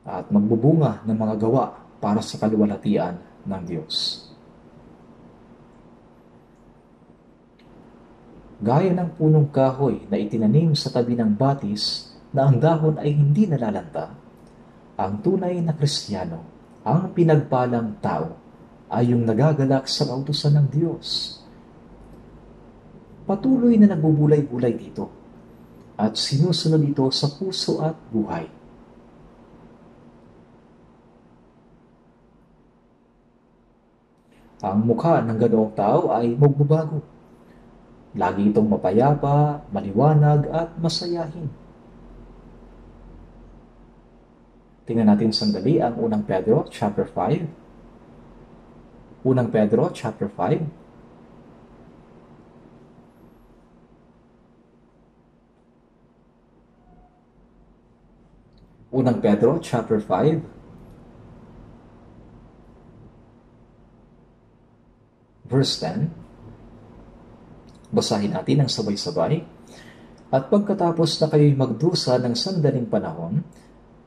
at magbubunga ng mga gawa para sa kaluwalhatian ng Diyos. Gaya ng punong kahoy na itinanim sa tabi ng batis na ang dahon ay hindi nalalanta, ang tunay na Kristiyano Ang pinagpalang tao ay yung nagagalak sa kautusan ng Diyos. Patuloy na nagbubulay-bulay dito at sinusunod ito sa puso at buhay. Ang mukha ng ganoong tao ay magbabago. Lagi itong mapayapa, maliwanag at masayahin. Tingnan natin sandali ang unang Pedro chapter 5. Unang Pedro chapter 5. Unang Pedro chapter 5 verse 10. Basahin natin ang sabay-sabay. At pagkatapos na kayo'y magdusa ng sandaling panahon,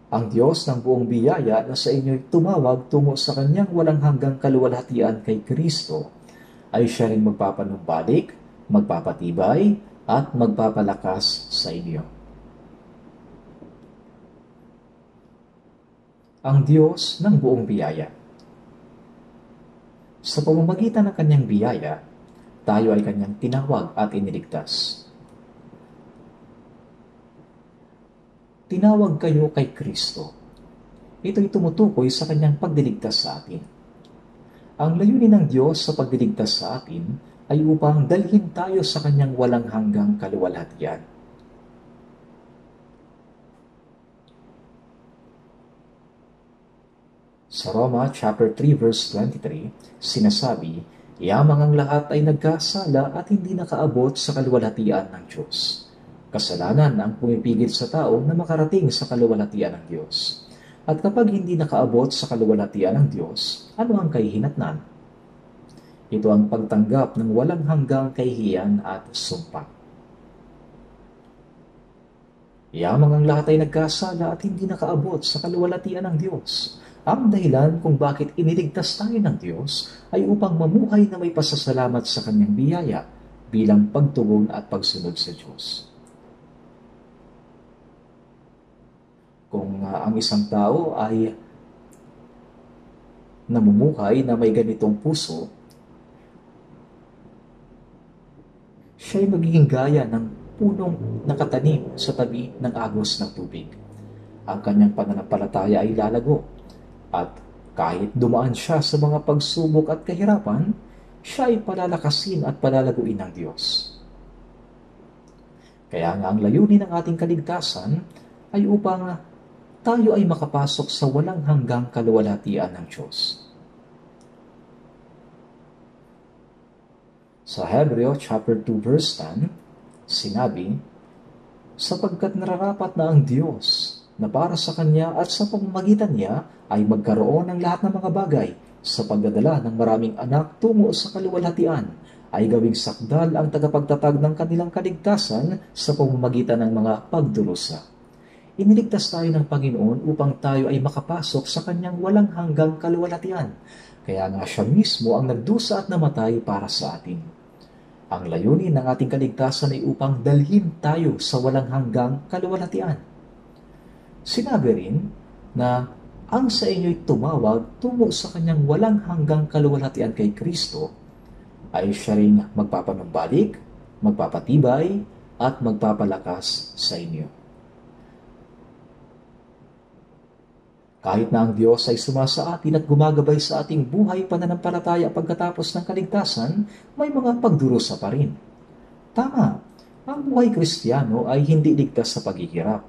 ang Diyos ng buong biyaya na sa inyo'y tumawag tungo sa kanyang walang hanggang kaluwalhatian kay Kristo, ay siya rin magpapanumbalik, magpapatibay, at magpapalakas sa inyo. Ang Diyos ng buong biyaya. Sa pamamagitan ng kanyang biyaya, tayo ay kanyang tinawag at iniligtas. Tinawag kayo kay Kristo. Ito'y tumutukoy sa kanyang pagdiligtas sa atin. Ang layunin ng Diyos sa pagdiligtas sa atin ay upang dalhin tayo sa kanyang walang hanggang kaluwalhatian. Sa Roma chapter 3 verse 23, sinasabi, "Yamang ang lahat ay nagkasala at hindi nakaabot sa kaluwalhatian ng Diyos." Kasalanan ang pumipigil sa tao na makarating sa kaluwalhatian ng Diyos. At kapag hindi nakaabot sa kaluwalhatian ng Diyos, ano ang kahihinatnan? Ito ang pagtanggap ng walang hanggang kahihiyan at sumpa. Yamang ang lahat ay nagkasala at hindi nakaabot sa kaluwalhatian ng Diyos. Ang dahilan kung bakit iniligtas tayo ng Diyos ay upang mamuhay na may pasasalamat sa kanyang biyaya bilang pagtugon at pagsunod sa Diyos. Kung ang isang tao ay namumuhay na may ganitong puso, siya ay magiging gaya ng punong nakatanim sa tabi ng agos ng tubig. Ang kanyang pananampalataya ay lalago, at kahit dumaan siya sa mga pagsubok at kahirapan, siya ay palalakasin at palalaguin ng Diyos. Kaya nga ang layunin ng ating kaligtasan ay upang tayo ay makapasok sa walang hanggang kaluwalhatian ng Diyos. Sa Hebreo chapter 2 verse 10, sinabi, "Sapagkat nararapat na ang Diyos na para sa Kanya at sa pamamagitan niya ay magkaroon ng lahat ng mga bagay sa pagdadala ng maraming anak tungo sa kaluwalhatian, ay gawing sakdal ang tagapagtatag ng kanilang kaligtasan sa pamamagitan ng mga pagdurusa." Iniligtas tayo ng Panginoon upang tayo ay makapasok sa kanyang walang hanggang kaluwalhatian. Kaya nga siya mismo ang nagdusa at namatay para sa atin. Ang layunin ng ating kaligtasan ay upang dalhin tayo sa walang hanggang kaluwalhatian. Sinabi rin na ang sa inyo'y tumawag tungo sa kanyang walang hanggang kaluwalhatian kay Kristo ay siya rin magpapanumbalik, magpapatibay, at magpapalakas sa inyo. Kahit na ang Diyos ay sumasa atin at gumagabay sa ating buhay pananampalataya pagkatapos ng kaligtasan, may mga pagdurusa pa rin. Tama, ang buhay Kristiyano ay hindi ligtas sa paghihirap.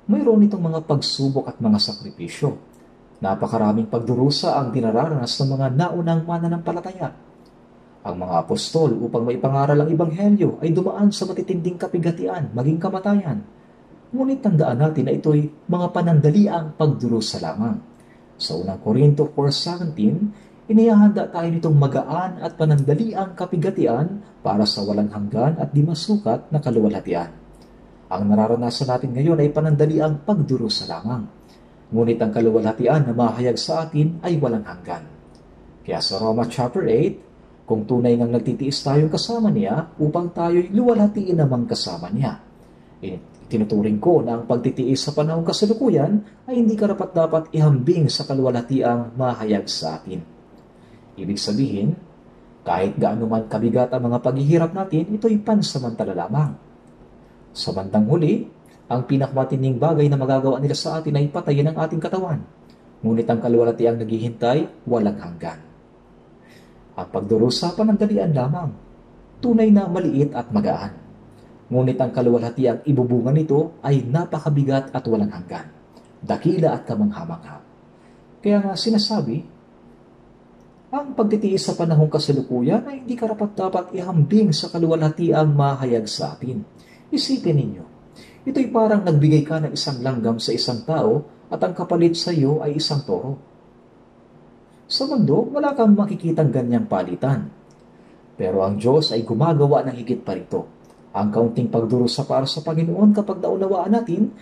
Mayroon itong mga pagsubok at mga sakripisyo. Napakaraming pagdurusa ang dinaranas ng mga naunang mananampalataya. Ang mga apostol upang maipangaral ang Ebanghelyo ay dumaan sa matitinding kapigatian, maging kamatayan. Ngunit tandaan natin na ito'y mga panandaliang pagdurusa lamang. Sa unang Korinto 4:17, inihahanda tayo nitong magaan at panandaliang kapigatian para sa walang hanggan at di masukat na kaluwalhatian. Ang nararanasan natin ngayon ay panandaliang pagdurusa lamang. Ngunit ang kaluwalhatian na mahayag sa atin ay walang hanggan. Kaya sa Roma chapter 8, kung tunay ngang nagtitiis tayong kasama niya upang tayo'y luwalhatiin namang kasama niya. Tinuturing ko na ang pagtitiis sa panahong kasalukuyan ay hindi karapat-dapat ihambing sa kaluwalhatiang mahayag sa atin. Ibig sabihin, kahit gaano man kabigat ang mga paghihirap natin, ito'y pansamantala lamang. Sa bandang huli, ang pinakamatinding bagay na magagawa nila sa atin ay patayin ang ating katawan. Ngunit ang kaluwalhatiang naghihintay, walang hanggan. Ang pagdurusa panandalian lamang, tunay na maliit at magaan. Ngunit ang kaluwalhatiang ibubunga nito ay napakabigat at walang hanggan, dakila at kamangha-mangha. Kaya nga sinasabi, ang pagtitiis sa panahong kasalukuyan ay hindi karapat-dapat ihambing sa kaluwalhatiang mahayag sa atin. Isipin ninyo, ito'y parang nagbigay ka ng isang langgam sa isang tao at ang kapalit sa iyo ay isang toro. Sa mundo, wala kang makikitang ganyang palitan. Pero ang Diyos ay gumagawa ng higit pa rito. Ang kaunting pagdurusa para sa Panginoon kapag naunawaan natin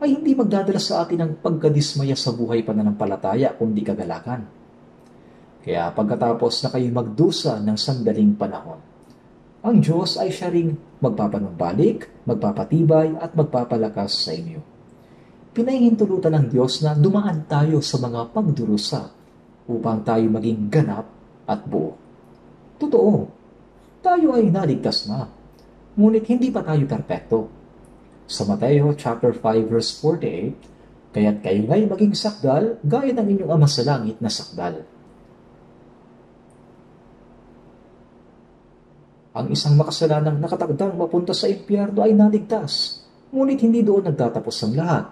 ay hindi magdadala sa atin ng pagkadismaya sa buhay pananampalataya kundi kagalakan. Kaya pagkatapos na kayo magdusa ng sandaling panahon, ang Diyos ay siya ring magpapanumbalik, magpapatibay at magpapalakas sa inyo. Pinahihintulutan ng Diyos na dumaan tayo sa mga pagdurusa upang tayo maging ganap at buo. Totoo, tayo ay naligtas na. Ngunit hindi pa tayo perpekto. Sa Mateo chapter 5 verse 48, kaya't kayo nga'y maging sakdal gaya ng inyong Ama sa langit na sakdal. Ang isang makasalanang nakatakdang mapunta sa impyerno ay naligtas. Ngunit hindi doon nagtatapos ang lahat.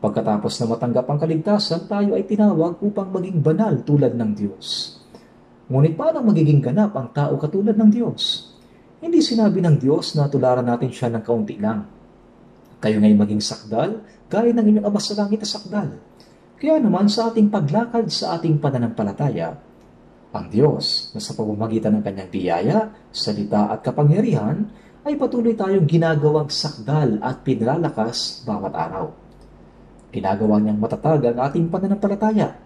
Pagkatapos na matanggap ang kaligtasan, tayo ay tinawag upang maging banal tulad ng Diyos. Ngunit paano magiging ganap ang tao katulad ng Diyos? Hindi sinabi ng Diyos na tularan natin siya ng kaunti lang. Kayo nga'y maging sakdal, gaya ng inyong Ama sa langit na sakdal. Kaya naman sa ating paglakad sa ating pananampalataya, ang Diyos na sa pamamagitan ng kanyang biyaya, salita at kapangyarihan, ay patuloy tayong ginagawang sakdal at pinalalakas bawat araw. Ginagawa niyang matatag ang ating pananampalataya.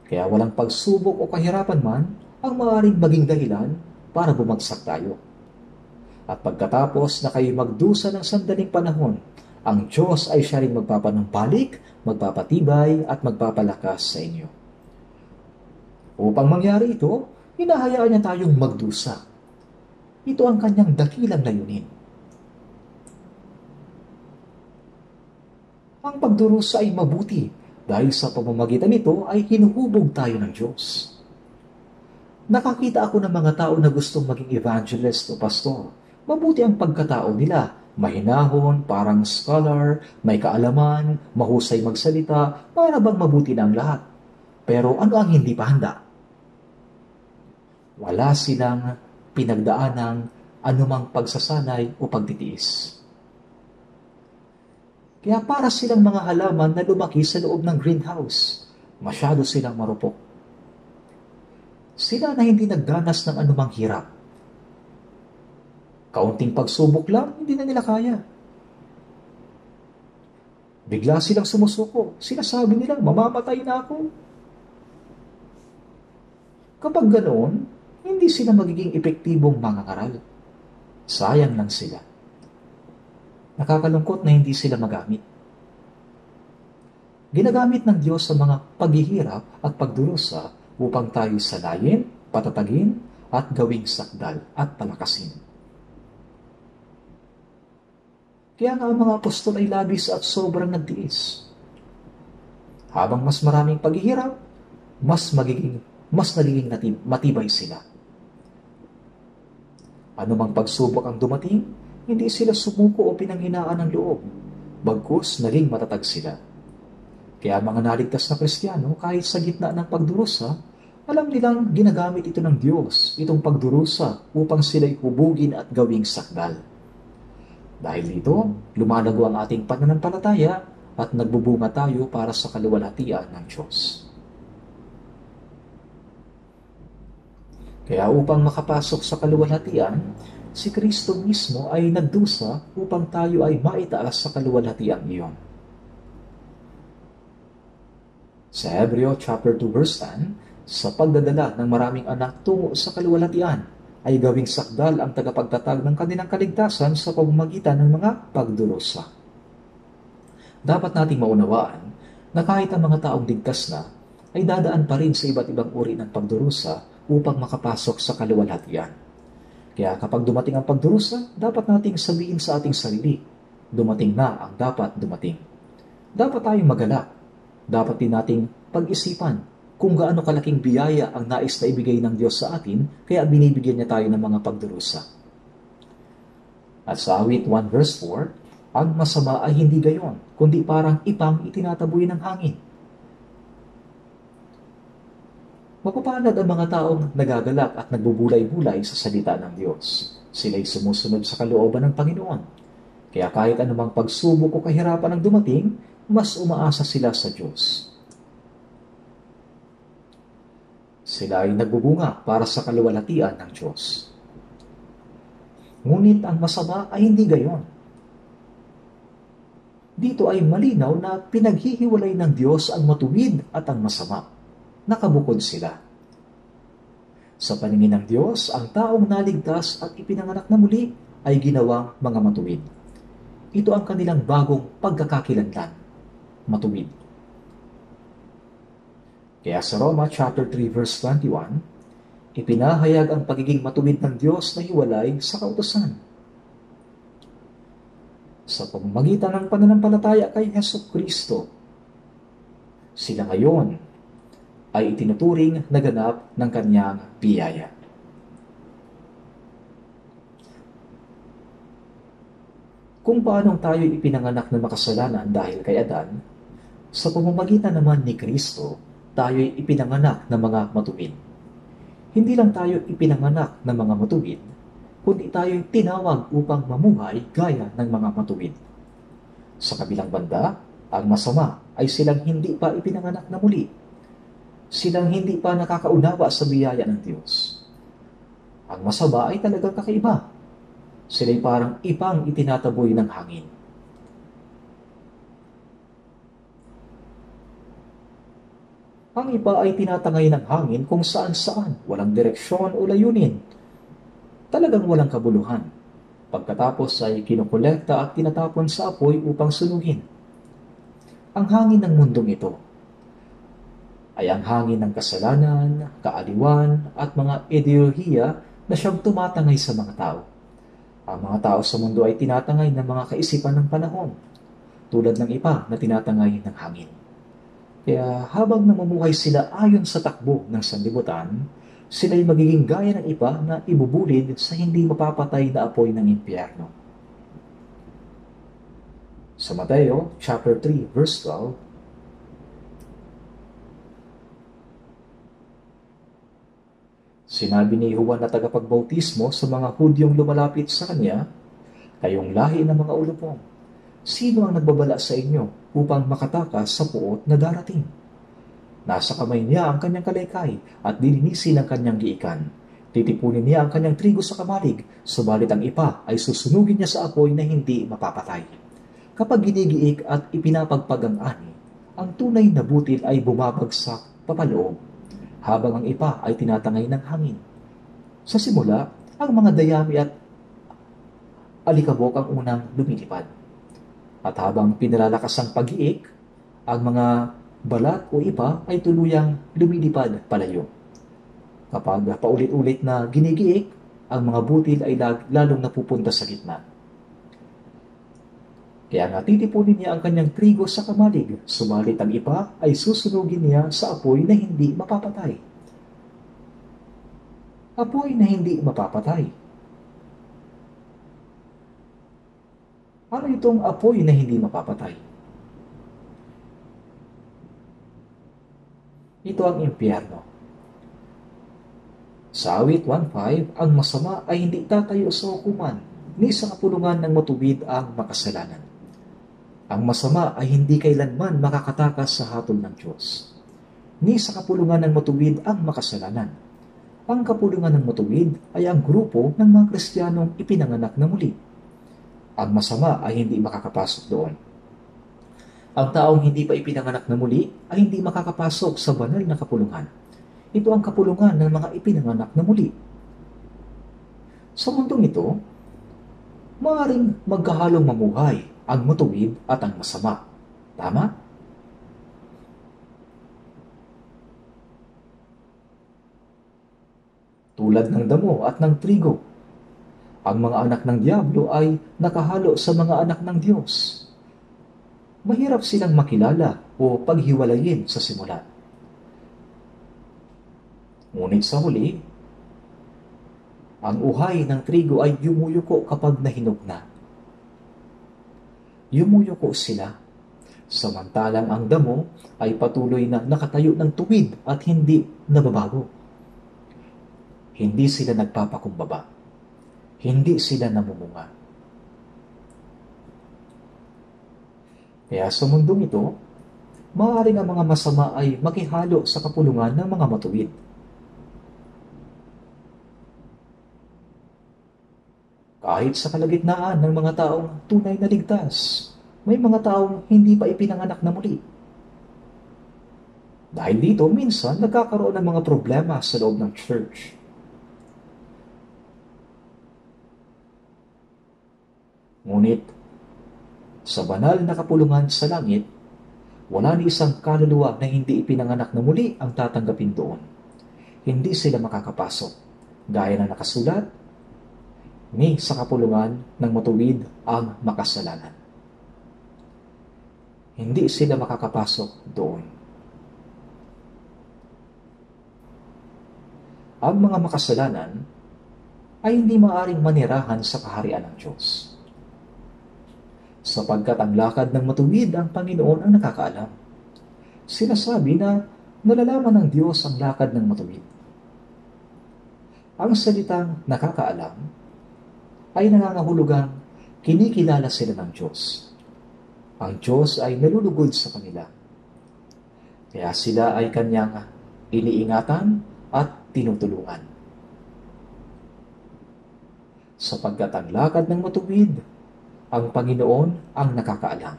Kaya walang pagsubok o kahirapan man ang maaaring maging dahilan para bumagsak tayo. At pagkatapos na kayo magdusa ng sandaling panahon, ang Diyos ay siya rin magpapanumbalik, magpapatibay at magpapalakas sa inyo. Upang mangyari ito, hinahayaan niya tayong magdusa. Ito ang kanyang dakilang layunin. Ang pagdurusa ay mabuti dahil sa pamamagitan nito ay hinuhubog tayo ng Diyos. Nakakita ako ng mga tao na gustong maging evangelist o pastor. Mabuti ang pagkatao nila. Mahinahon, parang scholar, may kaalaman, mahusay magsalita, para bang mabuti na ang lahat. Pero ano ang hindi pa handa? Wala silang pinagdaanang anumang pagsasanay o pagtitiis. Kaya para silang mga halaman na lumaki sa loob ng greenhouse. Masyado silang marupok. Sila na hindi nagdanas ng anumang hirap. Kaunting pagsubok lang, hindi na nila kaya. Bigla silang sumusuko. Sinasabi nila, mamamatay na ako. Kapag ganoon, hindi sila magiging epektibong mangangaral. Sayang lang sila. Nakakalungkot na hindi sila magamit. Ginagamit ng Diyos sa mga paghihirap at pagdurusa upang tayo sanayin, patatagin, at gawing sakdal at palakasin. Kaya nga ang mga apostol ay labis at sobrang nagtiis. Habang mas maraming paghihirap, mas nagiging matibay sila. Anumang pagsubok ang dumating, hindi sila sumuko o pinanghinaan ng loob, bagkus naging matatag sila. Kaya mga naligtas na Kristiyano, kahit sa gitna ng pagdurusa, alam nilang ginagamit ito ng Diyos, itong pagdurusa, upang sila'y hubugin at gawing sakdal. Dahil dito, lumalago ang ating pananampalataya at nagbubunga tayo para sa kaluwalhatian ng Diyos. Kaya upang makapasok sa kaluwalhatian, si Kristo mismo ay nagdusa upang tayo ay maitaas sa kaluwalhatian iyon. Sa Hebreo chapter 2 verse 10, sa pagdadala ng maraming anak tungo sa kaluwalhatian, ay gawing sakdal ang tagapagtatag ng kanilang kaligtasan sa pamamagitan ng mga pagdurusa. Dapat nating maunawaan na kahit ang mga taong ligtas na ay dadaan pa rin sa iba't ibang uri ng pagdurusa upang makapasok sa kaluwalhatian. Kaya kapag dumating ang pagdurusa, dapat nating sabihin sa ating sarili, dumating na ang dapat dumating. Dapat tayong magalak. Dapat din nating pag-isipan kung gaano kalaking biyaya ang nais na ibigay ng Diyos sa atin, kaya binibigyan niya tayo ng mga pagdurusa. At sa awit 1 verse 4, ang masama ay hindi gayon, kundi parang ipang itinataboy ng hangin. Mapapalad ang mga taong nagagalak at nagbubulay-bulay sa salita ng Diyos. Sila'y sumusunod sa kalooban ng Panginoon. Kaya kahit anumang pagsubok o kahirapan ang dumating, mas umaasa sila sa Diyos. Sila ay nagbubunga para sa kaluwalhatian ng Diyos. Ngunit ang masama ay hindi gayon. Dito ay malinaw na pinaghihiwalay ng Diyos ang matuwid at ang masama. Nakabukod sila. Sa paningin ng Diyos, ang taong naligtas at ipinanganak na muli ay ginawang mga matuwid. Ito ang kanilang bagong pagkakakilanlan, matuwid. Kaya sa Roma chapter 3 verse 21, ipinahayag ang pagiging matuwid ng Diyos na hiwalay sa kautusan. Sa pamamagitan ng pananampalataya kay Jesucristo, sila ngayon ay itinuturing na ganap ng kanyang biyaya. Kung paanong tayo ipinanganak na makasalanan dahil kay Adan, sa pamamagitan naman ni Kristo, tayo'y ipinanganak na mga matuwid. Hindi lang tayo ipinanganak na mga matuwid, kundi tayo'y tinawag upang mamuhay gaya ng mga matuwid. Sa kabilang banda, ang masama ay silang hindi pa ipinanganak na muli. Silang hindi pa nakakaunawa sa biyaya ng Diyos. Ang masama ay talagang kakaiba. Sila'y parang ipang itinataboy ng hangin. Ang iba ay tinatangay ng hangin kung saan-saan, walang direksyon o layunin. Talagang walang kabuluhan. Pagkatapos ay kinukolekta at tinatapon sa apoy upang sunugin. Ang hangin ng mundong ito ay ang hangin ng kasalanan, kaaliwan, at mga ideolohiya na siyang tumatangay sa mga tao. Ang mga tao sa mundo ay tinatangay ng mga kaisipan ng panahon, tulad ng iba na tinatangay ng hangin. Kaya habang namumuhay sila ayon sa takbo ng sanlibutan, sila'y magiging gaya ng iba na ibubulid sa hindi mapapatay na apoy ng impyerno. Sa Mateo chapter 3 verse 12, sinabi ni Juan na tagapagbautismo sa mga Hudyong lumalapit sa kanya, "Kayong lahi ng mga ulupong, sino ang nagbabala sa inyo upang makatakas sa puot na darating? Nasa kamay niya ang kanyang kalaykay at dilinisin ang kanyang giikan. Titipunin niya ang kanyang trigo sa kamalig, subalit ang ipa ay susunugin niya sa apoy na hindi mapapatay. Kapag ginigiik at ipinapagpag ang ani, ang tunay na butil ay bumabagsak papaloob, habang ang ipa ay tinatangay ng hangin. Sa simula, ang mga dayami at alikabok ang unang lumilipad. At habang pinalalakas ang pag-iik, ang mga balat o ipa ay tuluyang lumilipad palayo. Kapag paulit-ulit na ginigiik, ang mga butil ay lalong napupunta sa gitna. Kaya nga titipunin niya ang kanyang trigo sa kamalig, subalit ang ipa ay susunugin niya sa apoy na hindi mapapatay. Apoy na hindi mapapatay. Ano itong apoy na hindi mapapatay? Ito ang impyerno. Sa awit 1.5, ang masama ay hindi tatayo sa hukuman, ni sa kapulungan ng matuwid ang makasalanan. Ang masama ay hindi kailanman makakatakas sa hatol ng Diyos. Ni sa kapulungan ng matuwid ang makasalanan. Ang kapulungan ng matuwid ay ang grupo ng mga Kristiyanong ipinanganak na muli. Ang masama ay hindi makakapasok doon. Ang taong hindi pa ipinanganak na muli ay hindi makakapasok sa banal na kapulungan. Ito ang kapulungan ng mga ipinanganak na muli. Sa mundong ito, maaaring magkahalong mamuhay ang matuwid at ang masama. Tama? Tulad ng damo at ng trigo, ang mga anak ng Diablo ay nakahalo sa mga anak ng Diyos. Mahirap silang makilala o paghiwalayin sa simula. Ngunit sa huli, ang uhay ng trigo ay yumuyuko kapag nahinog na. Yumuyuko sila, samantalang ang damo ay patuloy na nakatayo ng tuwid at hindi nababago. Hindi sila nagpapakumbaba. Hindi sila namumunga. Kaya sa mundong ito, maaaring ang mga masama ay makihalo sa kapulungan ng mga matuwid. Kahit sa kalagitnaan ng mga taong tunay na ligtas, may mga taong hindi pa ipinanganak na muli. Dahil dito, minsan nagkakaroon ng mga problema sa loob ng church. Ngunit, sa banal na kapulungan sa langit, wala ni isang kaluluwa na hindi ipinanganak na muli ang tatanggapin doon. Hindi sila makakapasok. Gaya na nakasulat, ni sa kapulungan ng matuwid ang makasalanan. Hindi sila makakapasok doon. Ang mga makasalanan ay hindi maaaring manirahan sa kaharian ng Diyos. Sapagkat ang lakad ng matuwid ang Panginoon ang nakakaalam. Sinasabi na nalalaman ng Diyos ang lakad ng matuwid. Ang salitang nakakaalam ay nangangahulugang kinikilala sila ng Diyos. Ang Diyos ay nalulugod sa kanila. Kaya sila ay kanyang iniingatan at tinutulungan. Sapagkat ang lakad ng matuwid, ang Panginoon ang nakakaalam.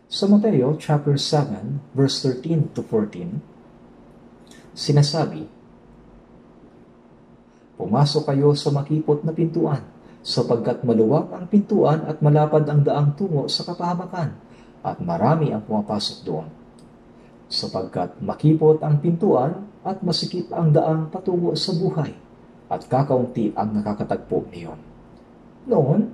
Sa Mateo chapter 7, verse 13 to 14, sinasabi, "Pumasok kayo sa makipot na pintuan, sapagkat maluwag ang pintuan at malapad ang daang tungo sa kapahamakan, at marami ang pumapasok doon. Sapagkat makipot ang pintuan at masikip ang daang patungo sa buhay, at kakaunti ang nakakatagpo niyon." Noon,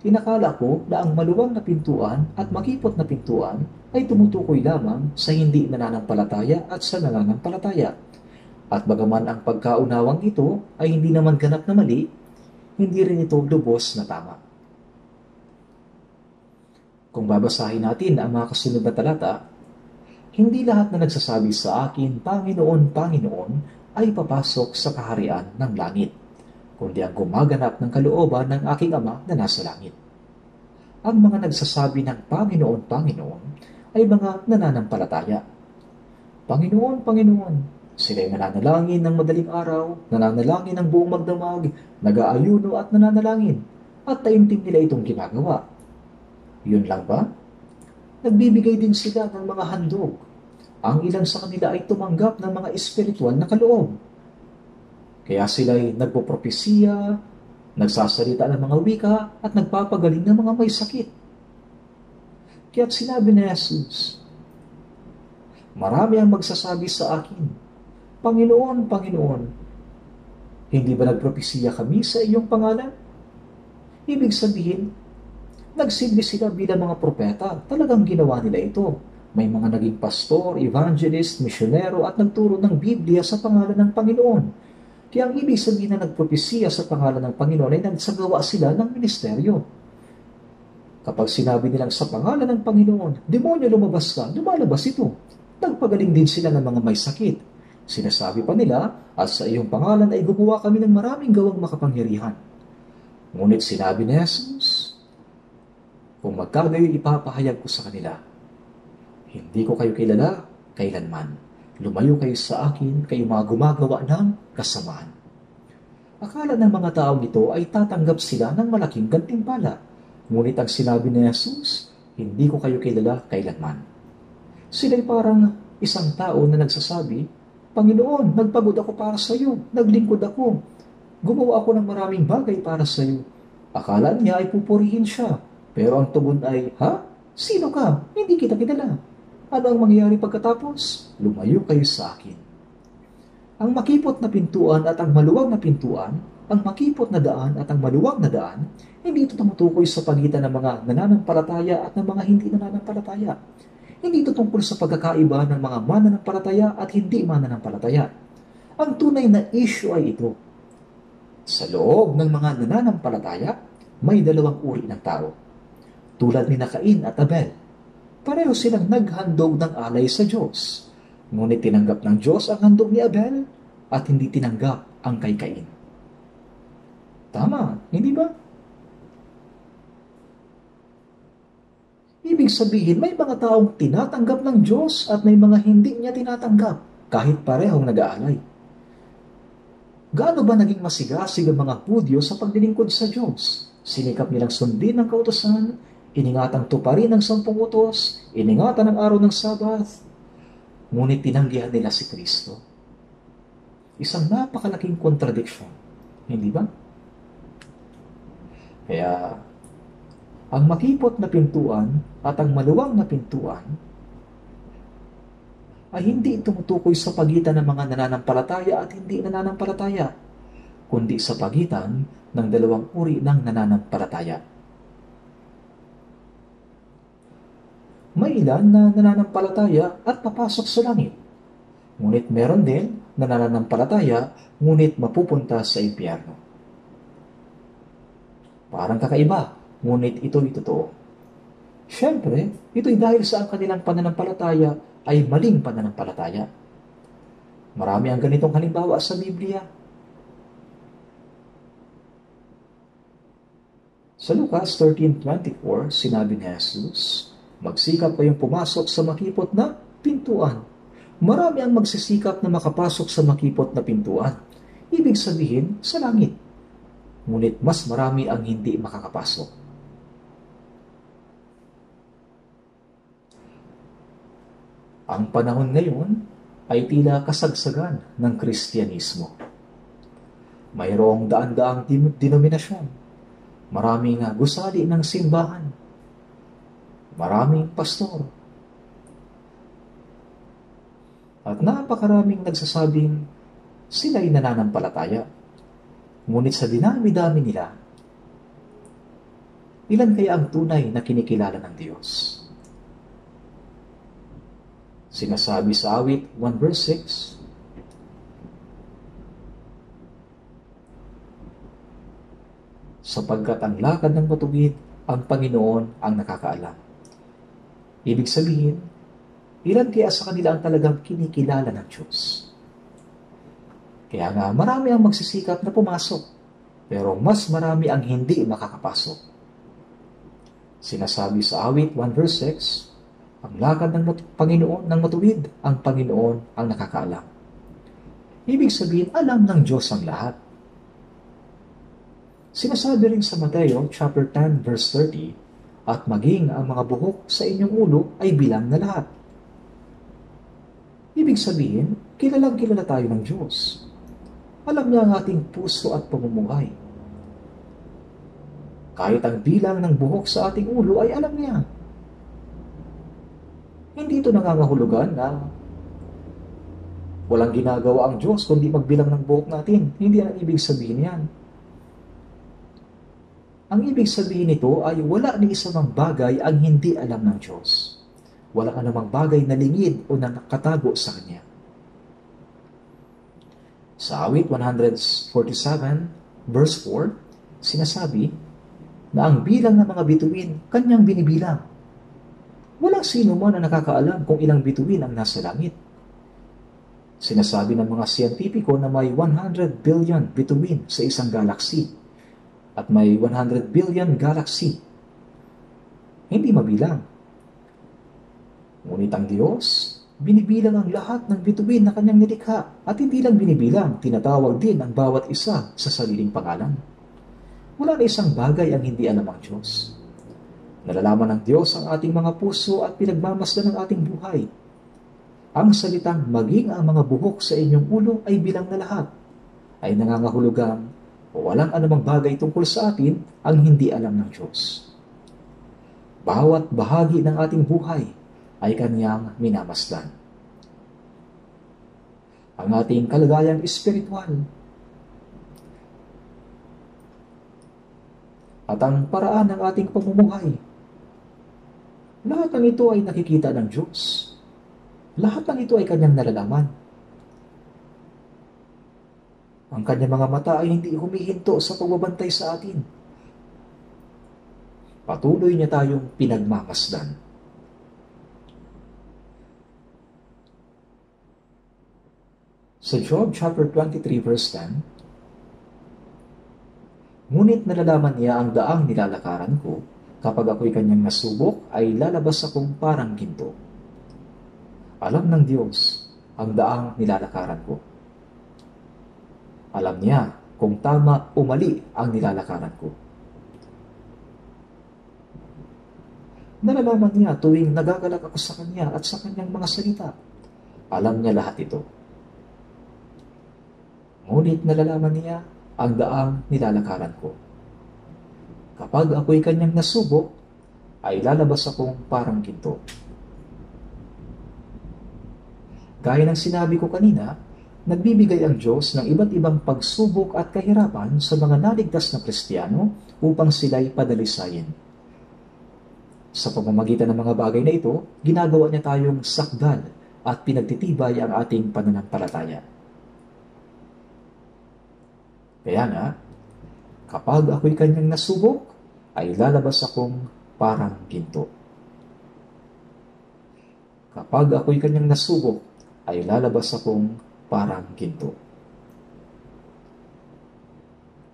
inakala ko na ang maluwag na pintuan at makipot na pintuan ay tumutukoy lamang sa hindi nananampalataya at sa nananampalataya. At bagaman ang pagkaunawang ito ay hindi naman ganap na mali, hindi rin ito lubos na tama. Kung babasahin natin ang mga kasunod na talata, hindi lahat na nagsasabi sa akin, "Panginoon, Panginoon," ay papasok sa kaharian ng langit, kundi ang gumaganap ng kalooban ng aking Ama na nasa langit. Ang mga nagsasabi ng Panginoon, Panginoon ay mga nananampalataya. Panginoon, Panginoon, sila'y nananalangin ng madaling araw, nananalangin ng buong magdamag, nag-aayuno at nananalangin, at taimtim nila itong ginagawa. Yun lang ba? Nagbibigay din sila ng mga handog. Ang ilan sa kanila ay tumanggap ng mga espiritual na kaloob. Kaya sila'y nagpopropesiya, nagsasalita ng mga wika, at nagpapagaling ng mga may sakit. Kaya't sinabi ni Jesus, "Marami ang magsasabi sa akin, Panginoon, Panginoon, hindi ba nagpropesiya kami sa iyong pangalan?" Ibig sabihin, nagsilbi sila bilang mga propeta. Talagang ginawa nila ito. May mga naging pastor, evangelist, misyonero at nagturo ng Biblia sa pangalan ng Panginoon. Kaya ang ibig sabihin na nagpropesiya sa pangalan ng Panginoon ay nagsagawa sila ng ministeryo. Kapag sinabi nilang sa pangalan ng Panginoon, "Demonyo, lumabas ka," lumalabas ito. Nagpagaling din sila ng mga may sakit. Sinasabi pa nila, "At sa iyong pangalan ay gumawa kami ng maraming gawang makapangyarihan." Ngunit sinabi ni Jesus, "Kung magkagayoy ipapahayag ko sa kanila, hindi ko kayo kilala kailanman. Lumayo kayo sa akin, kayo mga gumagawa ng kasamaan." Akala ng mga taong ito ay tatanggap sila ng malaking gantimpala. Ngunit ang sinabi ni Jesus, "Hindi ko kayo kilala kailanman." Sila'y parang isang tao na nagsasabi, "Panginoon, nagpagod ako para sa iyo, naglingkod ako, gumawa ako ng maraming bagay para sa iyo. Akala niya ay pupurihin siya, pero ang tugon ay, "Ha? Sino ka? Hindi kita kilala. Ano ang mangyayari pagkatapos? Lumayo kayo sa akin." Ang makipot na pintuan at ang maluwag na pintuan, ang makipot na daan at ang maluwag na daan, hindi ito tumutukoy sa pagitan ng mga nananampalataya at ng mga hindi nananampalataya. Hindi ito tungkol sa pagkakaiba ng mga mananampalataya at hindi mananampalataya. Ang tunay na issue ay ito. Sa loob ng mga nananampalataya, may dalawang uri ng tao. Tulad ni Cain at Abel, pareho silang naghandog ng alay sa Diyos. Ngunit tinanggap ng Diyos ang handog ni Abel at hindi tinanggap ang kay Cain. Tama, hindi ba? Ibig sabihin, may mga taong tinatanggap ng Diyos at may mga hindi niya tinatanggap, kahit parehong nag-aalay. Gaano ba naging masigasig ang mga Hudyo sa paglilingkod sa Diyos? Sinikap nilang sundin ang kautusan, iningatang tuparin ang 10 utos, iningatan ang araw ng Sabath, ngunit tinanggihan nila si Kristo. Isang napakalaking contradiction, hindi ba? Kaya, ang makipot na pintuan at ang maluwang na pintuan ay hindi tumutukoy sa pagitan ng mga nananampalataya at hindi nananampalataya, kundi sa pagitan ng dalawang uri ng nananampalataya. May ilan na nananampalataya at papasok sa langit, ngunit meron din na nananampalataya ngunit mapupunta sa impyerno. Parang kakaiba, ngunit ito'y totoo. Siyempre, ito'y dahil sa ang kanilang pananampalataya ay maling pananampalataya. Marami ang ganitong halimbawa sa Biblia. Sa Lucas 13:24, sinabi ni Jesus, "Magsikap kayong pumasok sa makipot na pintuan." Marami ang magsisikap na makapasok sa makipot na pintuan. Ibig sabihin, sa langit. Ngunit mas marami ang hindi makakapasok. Ang panahon ngayon ay tila kasagsagan ng Kristyanismo. Mayroong daan-daang denominasyon. Maraming gusali ng simbahan. Maraming pastor. At napakaraming nagsasabing sila'y nananampalataya. Ngunit sa dinami-dami nila, ilan kaya ang tunay na kinikilala ng Diyos? Sinasabi sa awit 1 verse 6, "Sapagkat ang lakad ng matuwid, ang Panginoon ang nakakaalam." Ibig sabihin, ilan kaya sa kanila ang talagang kinikilala ng Diyos? Kaya nga marami ang magsisikap na pumasok, pero mas marami ang hindi makakapasok. Sinasabi sa awit 1 verse 6, "Ang lakad ng Panginoon ng matuwid, ang Panginoon ang nakakaalam." Ibig sabihin, alam ng Diyos ang lahat. Sinasabi rin sa Mateo chapter 10 verse 30, "At maging ang mga buhok sa inyong ulo ay bilang na lahat." Ibig sabihin, kilalang kilala tayo ng Diyos. Alam niya ang ating puso at pamumuhay. Kahit ang bilang ng buhok sa ating ulo ay alam niya. Hindi ito nangangahulugan na walang ginagawa ang Diyos kundi magbilang ng buhok natin. Hindi ang ibig sabihin yan. Ang ibig sabihin nito ay wala ni isa mang bagay ang hindi alam ng Diyos. Walang anumang bagay na lingid o na nakatago sa Kanya. Sa awit 147 verse 4, sinasabi na ang bilang ng mga bituin Kanyang binibilang. Walang sino man na nakakaalam kung ilang bituin ang nasa langit. Sinasabi ng mga siyentipiko na may 100 billion bituin sa isang galaxy at may 100 billion galaxy. Hindi mabilang. Ngunit ang Diyos, binibilang ang lahat ng bituin na Kanyang nilikha at hindi lang binibilang, tinatawag din ang bawat isa sa sariling pangalan. Wala na isang bagay ang hindi alam ng Diyos. Nalalaman ng Diyos ang ating mga puso at pinagmamasdan ng ating buhay. Ang salitang maging ang mga buhok sa inyong ulo ay bilang na lahat ay nangangahulugang Walang anumang bagay tungkol sa atin ang hindi alam ng Diyos. Bawat bahagi ng ating buhay ay Kanyang minamasdan. Ang ating kalagayang espiritual at ang paraan ng ating pamumuhay, lahat ng ito ay nakikita ng Diyos. Lahat ng ito ay Kanyang nalalaman. Ang Kanyang mga mata ay hindi humihinto sa pagbabantay sa atin. Patuloy niya tayong pinagmamasdan. Sa Job chapter 23 verse 10, ngunit nalalaman niya ang daang nilalakaran ko, kapag ako'y kanyang nasubok, ay lalabas akong parang ginto. Alam ng Diyos ang daang nilalakaran ko. Alam niya kung tama o mali ang nilalakaran ko. Nalalaman niya tuwing nagagalak ako sa Kanya at sa Kanyang mga salita. Alam niya lahat ito. Ngunit nalalaman niya ang daang nilalakaran ko. Kapag ako'y Kanyang nasubok, ay lalabas akong parang ginto. Gaya ng sinabi ko kanina, nagbibigay ang Diyos ng iba't ibang pagsubok at kahirapan sa mga naligtas na Kristiyano upang sila'y padalisayin. Sa pamamagitan ng mga bagay na ito, ginagawa niya tayong sakdal at pinagtitibay ang ating pananampalataya. Kaya nga, kapag ako'y Kanyang nasubok, ay lalabas akong parang ginto. Kapag ako'y Kanyang nasubok, ay lalabas akong parang ginto.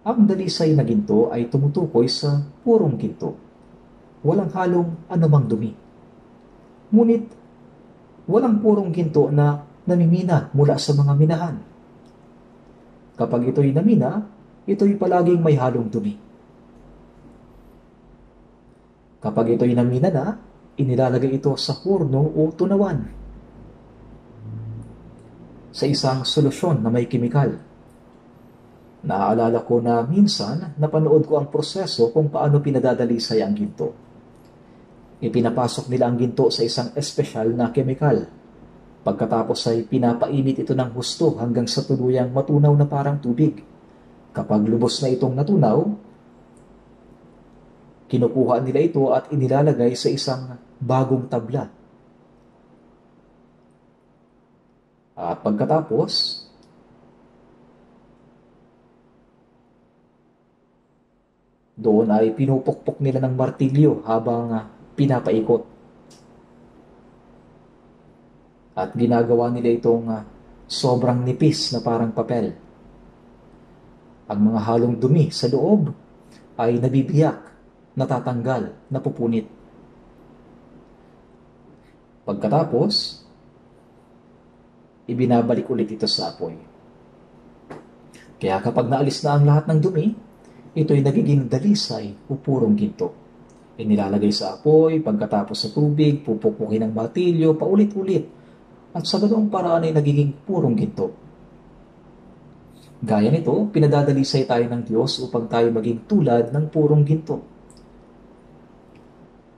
Ang dalisay na ginto ay tumutukoy sa purong ginto. Walang halong anumang dumi. Ngunit, walang purong ginto na namimina mula sa mga minahan. Kapag ito'y namina, ito'y palaging may halong dumi. Kapag ito'y namina na, inilalagay ito sa hurno o tunawan sa isang solusyon na may kimikal. Naaalala ko na minsan napanood ko ang proseso kung paano pinadadalisay ang ginto. Ipinapasok nila ang ginto sa isang espesyal na kemikal. Pagkatapos ay pinapainit ito ng husto hanggang sa tuluyang matunaw na parang tubig. Kapag lubos na itong natunaw, kinukuha nila ito at inilalagay sa isang bagong tabla. At pagkatapos, doon ay pinupukpok nila ng martilyo habang pinapaikot. At ginagawa nila itong sobrang nipis na parang papel. Ang mga halong dumi sa loob ay nabibiyak, natatanggal, napupunit. Pagkatapos, ibinabalik ulit ito sa apoy. Kaya kapag naalis na ang lahat ng dumi, ito'y nagiging dalisay o purong ginto. Inilalagay sa apoy, pagkatapos sa tubig, pupukpukin ng martilyo, paulit-ulit. At sa ganoong paraan ay nagiging purong ginto. Gaya nito, pinadadalisay tayo ng Diyos upang tayo maging tulad ng purong ginto.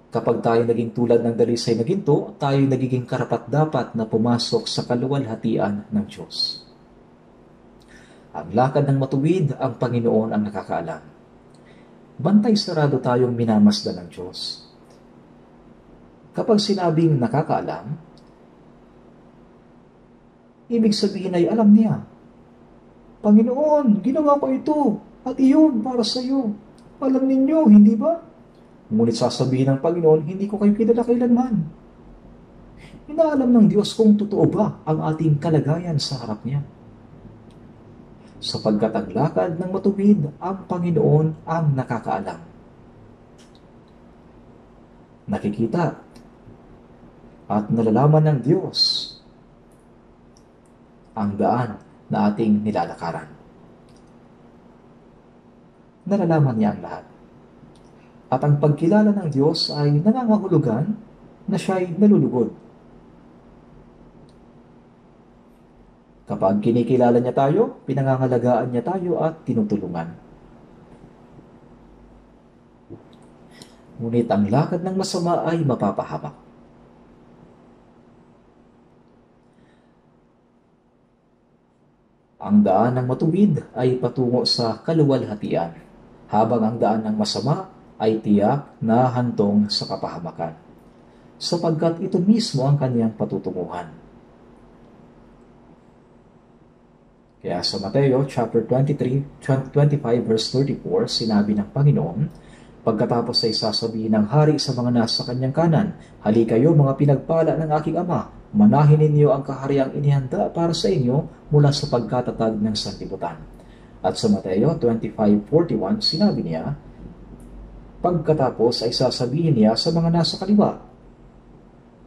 Kapag tayo naging tulad ng dalisay na ginto, tayo nagiging karapat-dapat na pumasok sa kaluwalhatian ng Diyos. Ang lakad ng matuwid, ang Panginoon ang nakakaalam. Bantay sarado tayong minamasdan ng Diyos. Kapag sinabing nakakaalam, ibig sabihin ay alam niya. Panginoon, ginawa ko ito at iyon para sa iyo. Alam ninyo, hindi ba? Ngunit sasabihin ng Panginoon, hindi ko kayo kilala kailanman. Inaalam ng Diyos kung totoo ba ang ating kalagayan sa harap niya. Sapagkat ang lakad ng matuwid, ang Panginoon ang nakakaalam. Nakikita at nalalaman ng Diyos ang daan na ating nilalakaran. Nalalaman niya ang lahat. At ang pagkilala ng Diyos ay nangangahulugan na siya'y nalulugod. Kapag kinikilala niya tayo, pinangangalagaan niya tayo at tinutulungan. ngunit ang lakad ng masama ay mapapahamak. Ang daan ng matuwid ay patungo sa kaluwalhatian, habang ang daan ng masama ay tiyak na hantong sa kapahamakan, sapagkat ito mismo ang kaniyang patutunguhan. Kaya sa Mateo chapter 25 verse 34, sinabi ng Panginoon, pagkatapos ay sasabihin ng hari sa mga nasa kanyang kanan, "Hali kayo mga pinagpala ng aking ama, manahin ninyo ang kahariang inihanda para sa inyo mula sa pagkatatag ng sanlibutan." At sa Mateo 25:41, sinabi niya, pagkatapos ay sasabihin niya sa mga nasa kaliwa,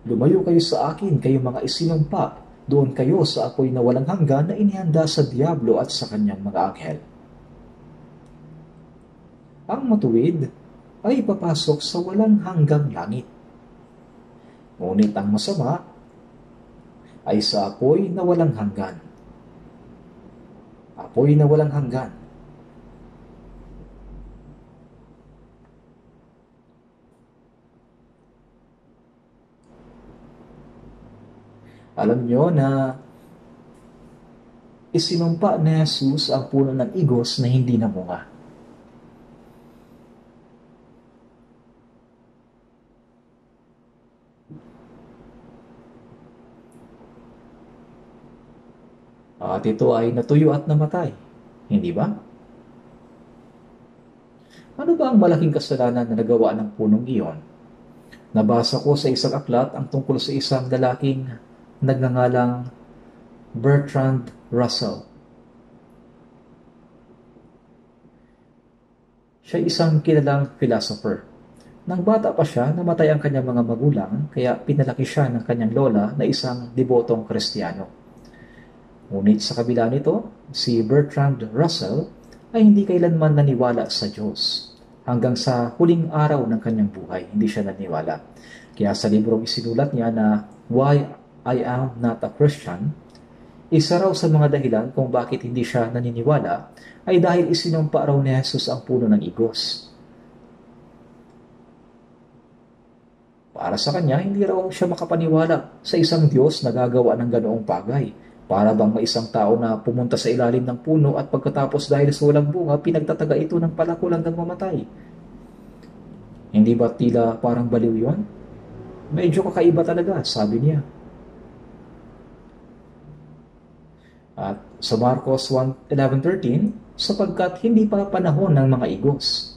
"Lumayo kayo sa akin, kayo mga isinumpa, doon kayo sa apoy na walang hanggan na inihanda sa diablo at sa kanyang mga anghel." Ang matuwid ay papasok sa walang hanggang langit. Ngunit ang masama ay sa apoy na walang hanggan. Apoy na walang hanggan. Alam nyo na isinumpa ni Jesus ang puno ng igos na hindi namunga. At ito ay natuyo at namatay. Hindi ba? Ano ba ang malaking kasalanan na nagawa ng punong iyon? Nabasa ko sa isang aklat ang tungkol sa isang lalaking nagngangalang Bertrand Russell. Siya isang kilalang philosopher. Nang bata pa siya, namatay ang kanyang mga magulang, kaya pinalaki siya ng kanyang lola na isang debotong Kristiyano. Ngunit sa kabila nito, si Bertrand Russell ay hindi kailanman naniwala sa Diyos. Hanggang sa huling araw ng kanyang buhay, hindi siya naniwala. Kaya sa librong isinulat niya na Why I Am Not a Christian, isa raw sa mga dahilan kung bakit hindi siya naniniwala ay dahil isinumpa raw ni Jesus ang puno ng igos. Para sa kanya, hindi raw siya makapaniwala sa isang Diyos na gagawa ng ganoong bagay. Para bang may isang tao na pumunta sa ilalim ng puno at pagkatapos dahil sa walang bunga, pinagtataga ito ng palako hanggang mamatay. Hindi ba tila parang baliw yun? Medyo kakaiba talaga, sabi niya. At sa Marcos 1:11-13, sapagkat hindi pa panahon ng mga igos.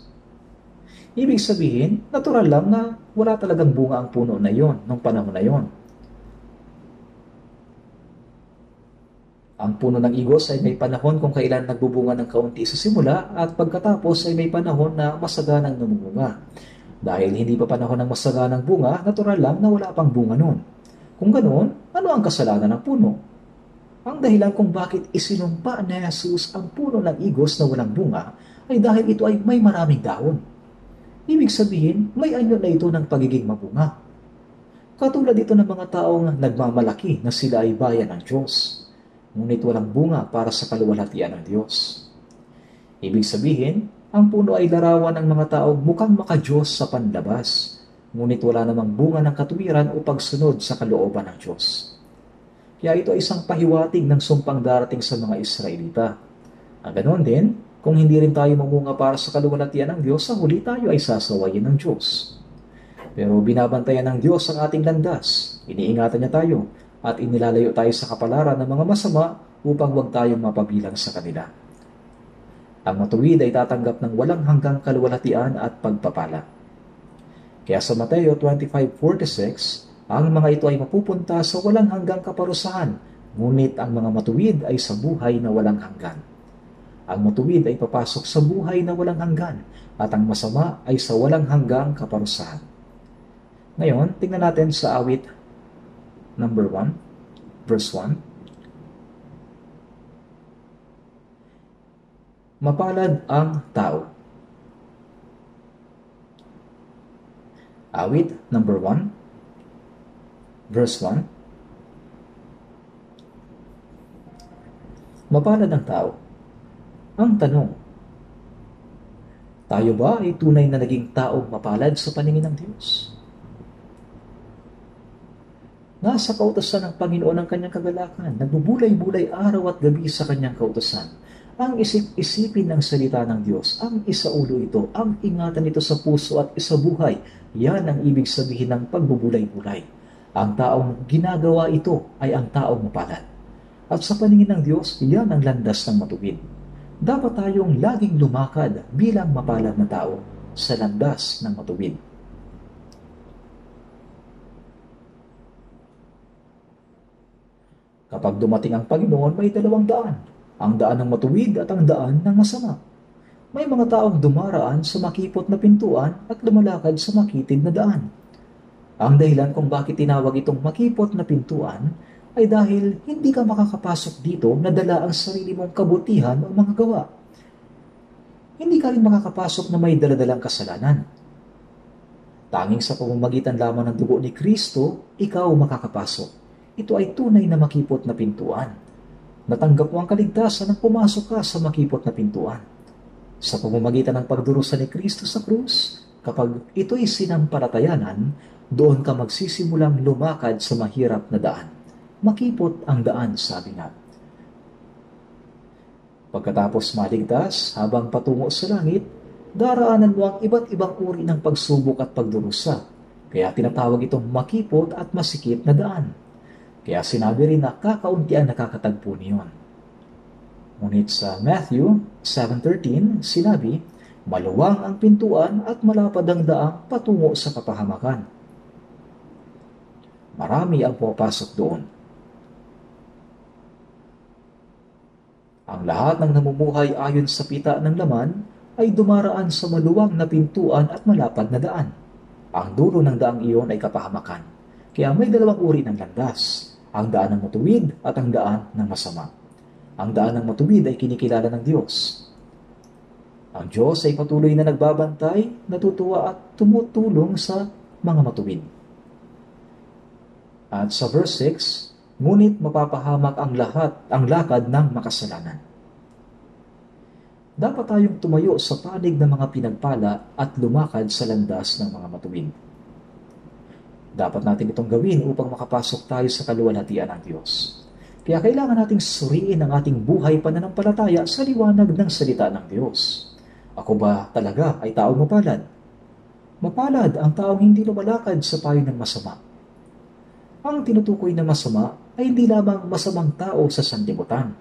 Ibig sabihin, natural lang na wala talagang bunga ang puno na yon nung panahon na yon. Ang puno ng igos ay may panahon kung kailan nagbubunga ng kaunti sa simula at pagkatapos ay may panahon na masaganang namumunga. Dahil hindi pa panahon ng masaganang bunga, natural lang na wala pang bunga noon. Kung ganoon, ano ang kasalanan ng puno? Ang dahilan kung bakit isinumpa ni Jesus ang puno ng igos na walang bunga ay dahil ito ay may maraming dahon. Ibig sabihin, may anyo na ito ng pagiging mabunga. Katulad ito ng mga taong nagmamalaki na sila ay bayan ng Diyos, ngunit walang bunga para sa kaluwalhatian ng Diyos. Ibig sabihin, ang puno ay larawan ng mga taong mukhang maka-Diyos sa panlabas, ngunit wala namang bunga ng katuwiran o pagsunod sa kalooban ng Diyos. Kaya ito ay isang pahiwatig ng sumpang darating sa mga Israelita. Ang ganoon din, kung hindi rin tayo mamunga para sa kaluwalhatian ng Diyos, sa huli tayo ay sasawayin ng Diyos. Pero binabantayan ng Diyos ang ating landas, iniingatan niya tayo, at inilalayo tayo sa kapalaran ng mga masama upang huwag tayong mapabilang sa kanila. Ang matuwid ay tatanggap ng walang hanggang kaluwalhatian at pagpapala. Kaya sa Mateo 25:46, ang mga ito ay mapupunta sa walang hanggang kaparusahan, ngunit ang mga matuwid ay sa buhay na walang hanggan. Ang matuwid ay papasok sa buhay na walang hanggan, at ang masama ay sa walang hanggang kaparusahan. Ngayon, tingnan natin sa awit number 1, verse 1. Mapalad ang tao. Awit number 1, verse 1. Mapalad ang tao. Ang tanong, Tayo ba ay tunay na naging taong mapalad sa paningin ng Diyos? Nasa kautusan ng Panginoon ang kanyang kagalakan, nagbubulay-bulay araw at gabi sa kanyang kautusan. Ang isip-isipin ng salita ng Diyos, ang isaulo ito, ang ingatan ito sa puso at isabuhay, yan ang ibig sabihin ng pagbubulay-bulay. Ang taong ginagawa ito ay ang taong mapalad. At sa paningin ng Diyos, yan ang landas ng matuwid. Dapat tayong laging lumakad bilang mapalad na tao sa landas ng matuwid. Kapag dumating ang Panginoon, may dalawang daan. Ang daan ng matuwid at ang daan ng masama. May mga taong dumaraan sa makipot na pintuan at lumalakad sa makitid na daan. Ang dahilan kung bakit tinawag itong makipot na pintuan ay dahil hindi ka makakapasok dito na dala ang sarili mong kabutihan o mga gawa. Hindi ka rin makakapasok na may daladalang kasalanan. Tanging sa pamamagitan lamang ng dugo ni Kristo, ikaw makakapasok. Ito ay tunay na makipot na pintuan. Natanggap mo ang kaligtasan nang pumasok ka sa makipot na pintuan. Sa pamamagitan ng pagdurusa ni Kristo sa krus, kapag ito'y sinampalatayanan, doon ka magsisimulang lumakad sa mahirap na daan. Makipot ang daan, sabi nga. Pagkatapos maligtas, habang patungo sa langit, daraanan mo ang iba't ibang uri ng pagsubok at pagdurusa. Kaya tinatawag itong makipot at masikip na daan. Kaya sinabi rin na kakaunti ang nakakatagpo niyon. Ngunit sa Matthew 7:13, sinabi, maluwang ang pintuan at malapad ang daang patungo sa kapahamakan. Marami ang pumapasok doon. Ang lahat ng namumuhay ayon sa pita ng laman ay dumaraan sa maluwang na pintuan at malapad na daan. Ang dulo ng daang iyon ay kapahamakan. Kaya may dalawang uri ng landas. Ang daan ng matuwid at ang daan ng masama. Ang daan ng matuwid ay kinikilala ng Diyos. Ang Diyos ay patuloy na nagbabantay, natutuwa at tumutulong sa mga matuwid. At sa verse 6, ngunit mapapahamak ang lakad ng makasalanan. Dapat tayong tumayo sa panig ng mga pinagpala at lumakad sa landas ng mga matuwid. Dapat natin itong gawin upang makapasok tayo sa kaluwalhatian ng Diyos. Kaya kailangan nating suriin ang ating buhay pananampalataya sa liwanag ng salita ng Diyos. Ako ba talaga ay taong mapalad? Mapalad ang taong hindi lumalakad sa payo ng masama. Ang tinutukoy na masama ay hindi lamang masamang tao sa sanlibutan,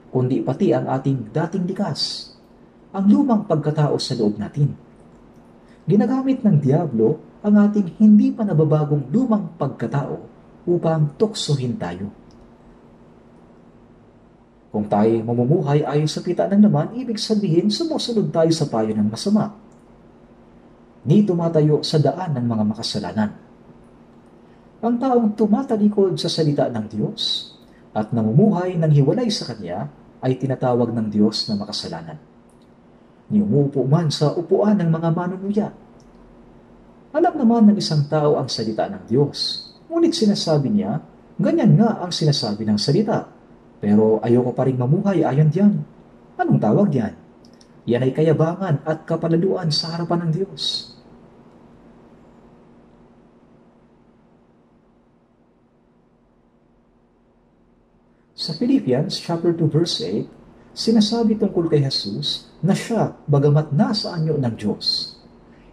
kundi pati ang ating dating likas, ang lumang pagkatao sa loob natin. Ginagamit ng Diablo ang ating hindi pa nababagong lumang pagkatao upang tuksohin tayo. Kung tayo mamumuhay ayon sa pita ng laman, ibig sabihin sumusunod tayo sa payo ng masama. Ni tumatayo sa daan ng mga makasalanan. Ang taong tumatalikod sa salita ng Diyos at namumuhay ng hiwalay sa Kanya ay tinatawag ng Diyos na makasalanan. Ni umuupo man sa upuan ng mga manunuya. Alam naman ng isang tao ang salita ng Diyos. Ngunit sinasabi niya, ganyan nga ang sinasabi ng salita. Pero ayoko pa rin mamuhay ayon diyan. Anong tawag diyan? Yan ay kayabangan at kapalaluan sa harapan ng Diyos. Sa Philippians chapter 2 verse 8, sinasabi tungkol kay Jesus na siya, bagamat nasa anyo ng Diyos,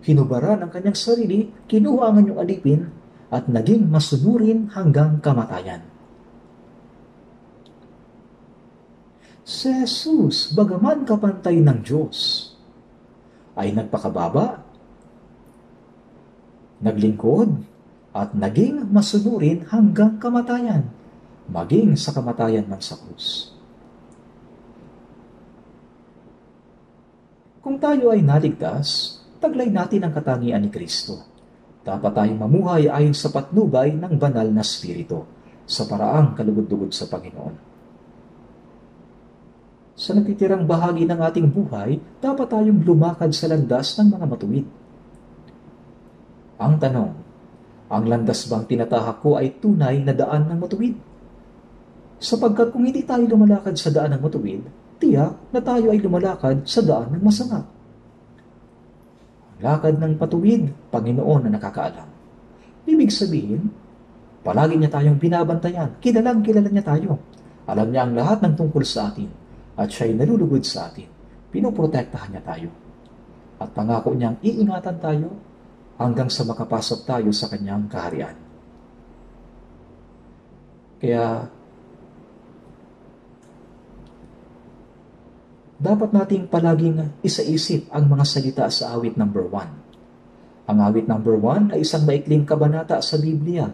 hinubaran ang kanyang sarili, kinuha ang kanyang alipin, at naging masunurin hanggang kamatayan. Si Jesus, bagaman kapantay ng Diyos, ay nagpakababa, naglingkod, at naging masunurin hanggang kamatayan, maging sa kamatayan man sa krus. Kung tayo ay naligtas, taglay natin ang katangian ni Kristo. Dapat tayong mamuhay ayon sa patnubay ng banal na spirito, sa paraang kalugod-lugod sa Panginoon. Sa natitirang bahagi ng ating buhay, dapat tayong lumakad sa landas ng mga matuwid. Ang tanong, ang landas bang tinatahak ko ay tunay na daan ng matuwid? Sapagkat kung hindi tayo lumalakad sa daan ng matuwid, tiyak na tayo ay lumalakad sa daan ng masama. lakad ng patuwid, Panginoon na nakakaalam. Ibig sabihin, palagi niya tayong binabantayan. Kilalang kilala niya tayo. Alam niya ang lahat ng tungkol sa atin. At siya'y nalulugod sa atin. Pinoprotektahan niya tayo. At pangako niyang iingatan tayo hanggang sa makapasok tayo sa kanyang kaharian. Kaya, dapat nating palaging isaisip ang mga salita sa awit number 1. Ang awit number 1 ay isang maikling kabanata sa Biblia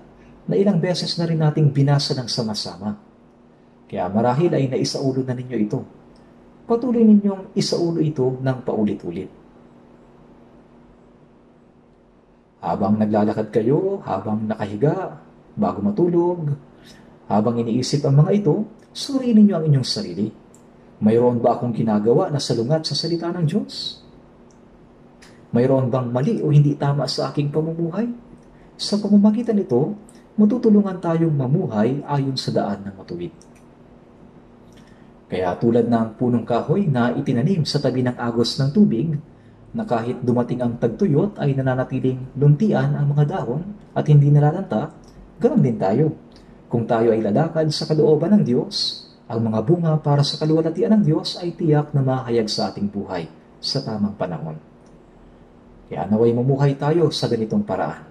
na ilang beses na rin nating binasa ng sama-sama. Kaya marahil ay naisaulo na ninyo ito. Patuloy ninyong isaulo ito ng paulit-ulit. Habang naglalakad kayo, habang nakahiga, bago matulog, habang iniisip ang mga ito, suriin ninyo ang inyong sarili. Mayroon ba akong ginagawa na salungat sa salita ng Diyos? Mayroon bang mali o hindi tama sa aking pamumuhay? Sa pamamagitan nito, matutulungan tayong mamuhay ayon sa daan ng matuwid. Kaya tulad ng punong kahoy na itinanim sa tabi ng agos ng tubig, na kahit dumating ang tagtuyot ay nananatiling luntian ang mga dahon at hindi nalalanta, ganoon din tayo. Kung tayo ay lalakad sa kalooban ng Diyos, ang mga bunga para sa kaluwalhatian ng Diyos ay tiyak na mahayag sa ating buhay sa tamang panahon. Kaya naway mamuhay tayo sa ganitong paraan.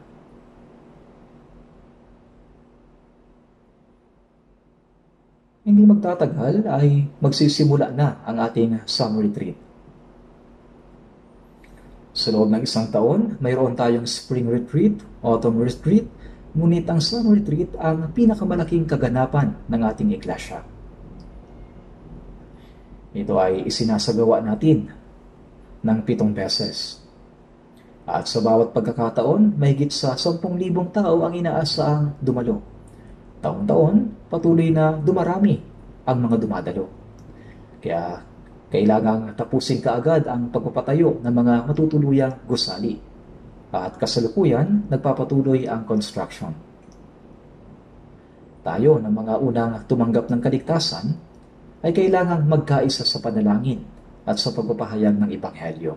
Hindi magtatagal ay magsisimula na ang ating summer retreat. Sa loob ng isang taon, mayroon tayong spring retreat, autumn retreat, ngunit ang summer retreat ang pinakamalaking kaganapan ng ating iglesia. Ito ay isinasagawa natin ng 7 beses. At sa bawat pagkakataon, mahigit sa 10,000 tao ang inaasahang dumalo. Taon-taon, patuloy na dumarami ang mga dumadalo. Kaya kailangang tapusin kaagad ang pagpapatayo ng mga matutuluyang gusali. At kasalukuyan, nagpapatuloy ang construction. Tayo ng mga unang tumanggap ng kaligtasan ay kailangang magkaisa sa panalangin at sa pagpapahayag ng Ebanghelyo,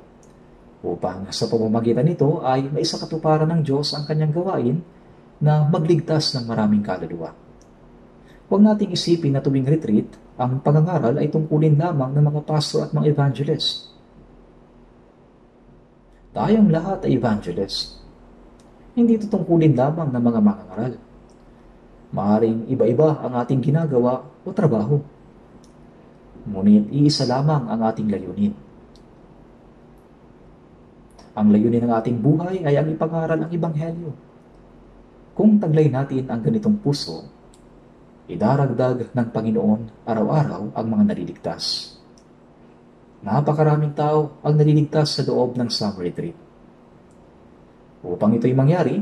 upang sa pamamagitan nito ay maisakatuparan ng Diyos ang kanyang gawain na magligtas ng maraming kaluluwa. Huwag nating isipin na tuwing retreat, ang pangangaral ay tungkulin lamang ng mga pastor at mga evangelist. Tayong lahat ay evangelist. Hindi ito tungkulin lamang ng mga mangangaral. Maaaring iba-iba ang ating ginagawa o trabaho. Ngunit iisa lamang ang ating layunin. Ang layunin ng ating buhay ay ang ipangaral ang Ebanghelyo. Kung taglay natin ang ganitong puso, idaragdag ng Panginoon araw-araw ang mga naliligtas. Napakaraming tao ang naliligtas sa loob ng summer retreat. Upang ito'y mangyari,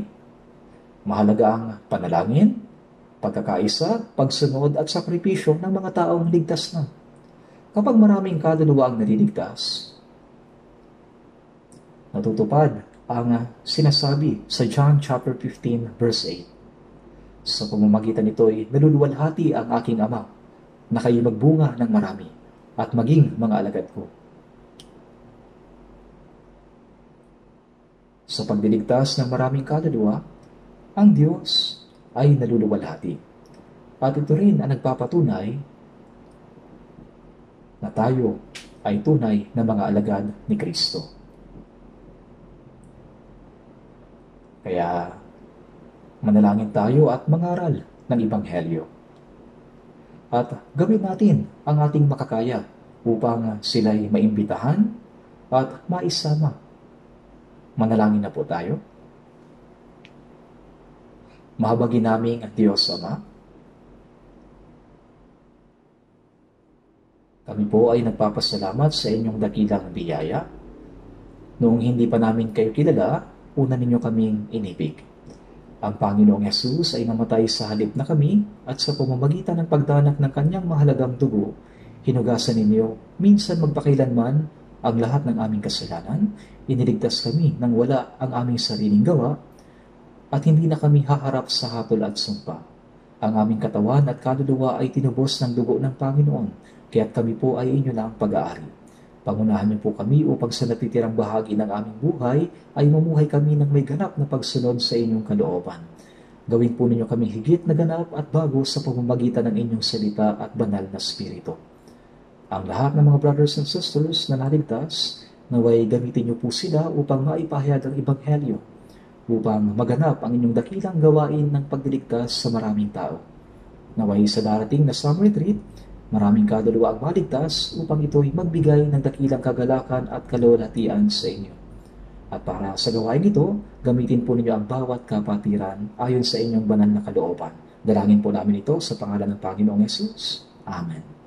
mahalaga ang panalangin, pagkakaisa, pagsunod at sakripisyo ng mga taong ligtas na. Kapag maraming kaluluwa ang naliligtas, natutupad ang sinasabi sa John chapter 15 verse 8. Sa pamamagitan nito'y naluluwalhati ang aking Ama na kayo magbunga ng marami at maging mga alagad ko. Sa pagliligtas ng maraming kaluluwa, ang Diyos ay naluluwalhati. At ito rin ang nagpapatunay na tayo ay tunay na mga alagad ni Kristo. Kaya manalangin tayo at mangaral ng Ebanghelyo. At gawin natin ang ating makakaya upang sila'y maimbitahan at maisama. Manalangin na po tayo. Mahabagin naming Diyos Ama, kami po ay nagpapasalamat sa inyong dakilang biyaya. Noong hindi pa namin kayo kilala, una ninyo kaming inibig. Ang Panginoong Hesus ay namatay sa halip na kami at sa pamamagitan ng pagdanak ng kanyang mahalagang dugo, hinugasan ninyo minsan magpakailanman ang lahat ng aming kasalanan, iniligtas kami nang wala ang aming sariling gawa at hindi na kami haharap sa hatol at sumpa. Ang aming katawan at kaluluwa ay tinubos ng dugo ng Panginoon, kaya't kami po ay inyo na ang pag-aari. Pangunahan niyo po kami upang sa natitirang bahagi ng aming buhay ay mamuhay kami ng may ganap na pagsunod sa inyong kalooban. Gawin po ninyo kami higit na ganap at bago sa pamamagitan ng inyong salita at banal na spirito. Ang lahat ng mga brothers and sisters na naligtas, naway gamitin niyo po sila upang maipahayag ang Ebanghelyo, upang maganap ang inyong dakilang gawain ng pagliligtas sa maraming tao. Naway sa darating na summer retreat, maraming kaluluwa ang maligtas upang ito'y magbigay ng dakilang kagalakan at kalulatian sa inyo. At para sa gawain ito, gamitin po ninyo ang bawat kapatiran ayon sa inyong banal na kalooban. Dalangin po namin ito sa pangalan ng Panginoong Yesus. Amen.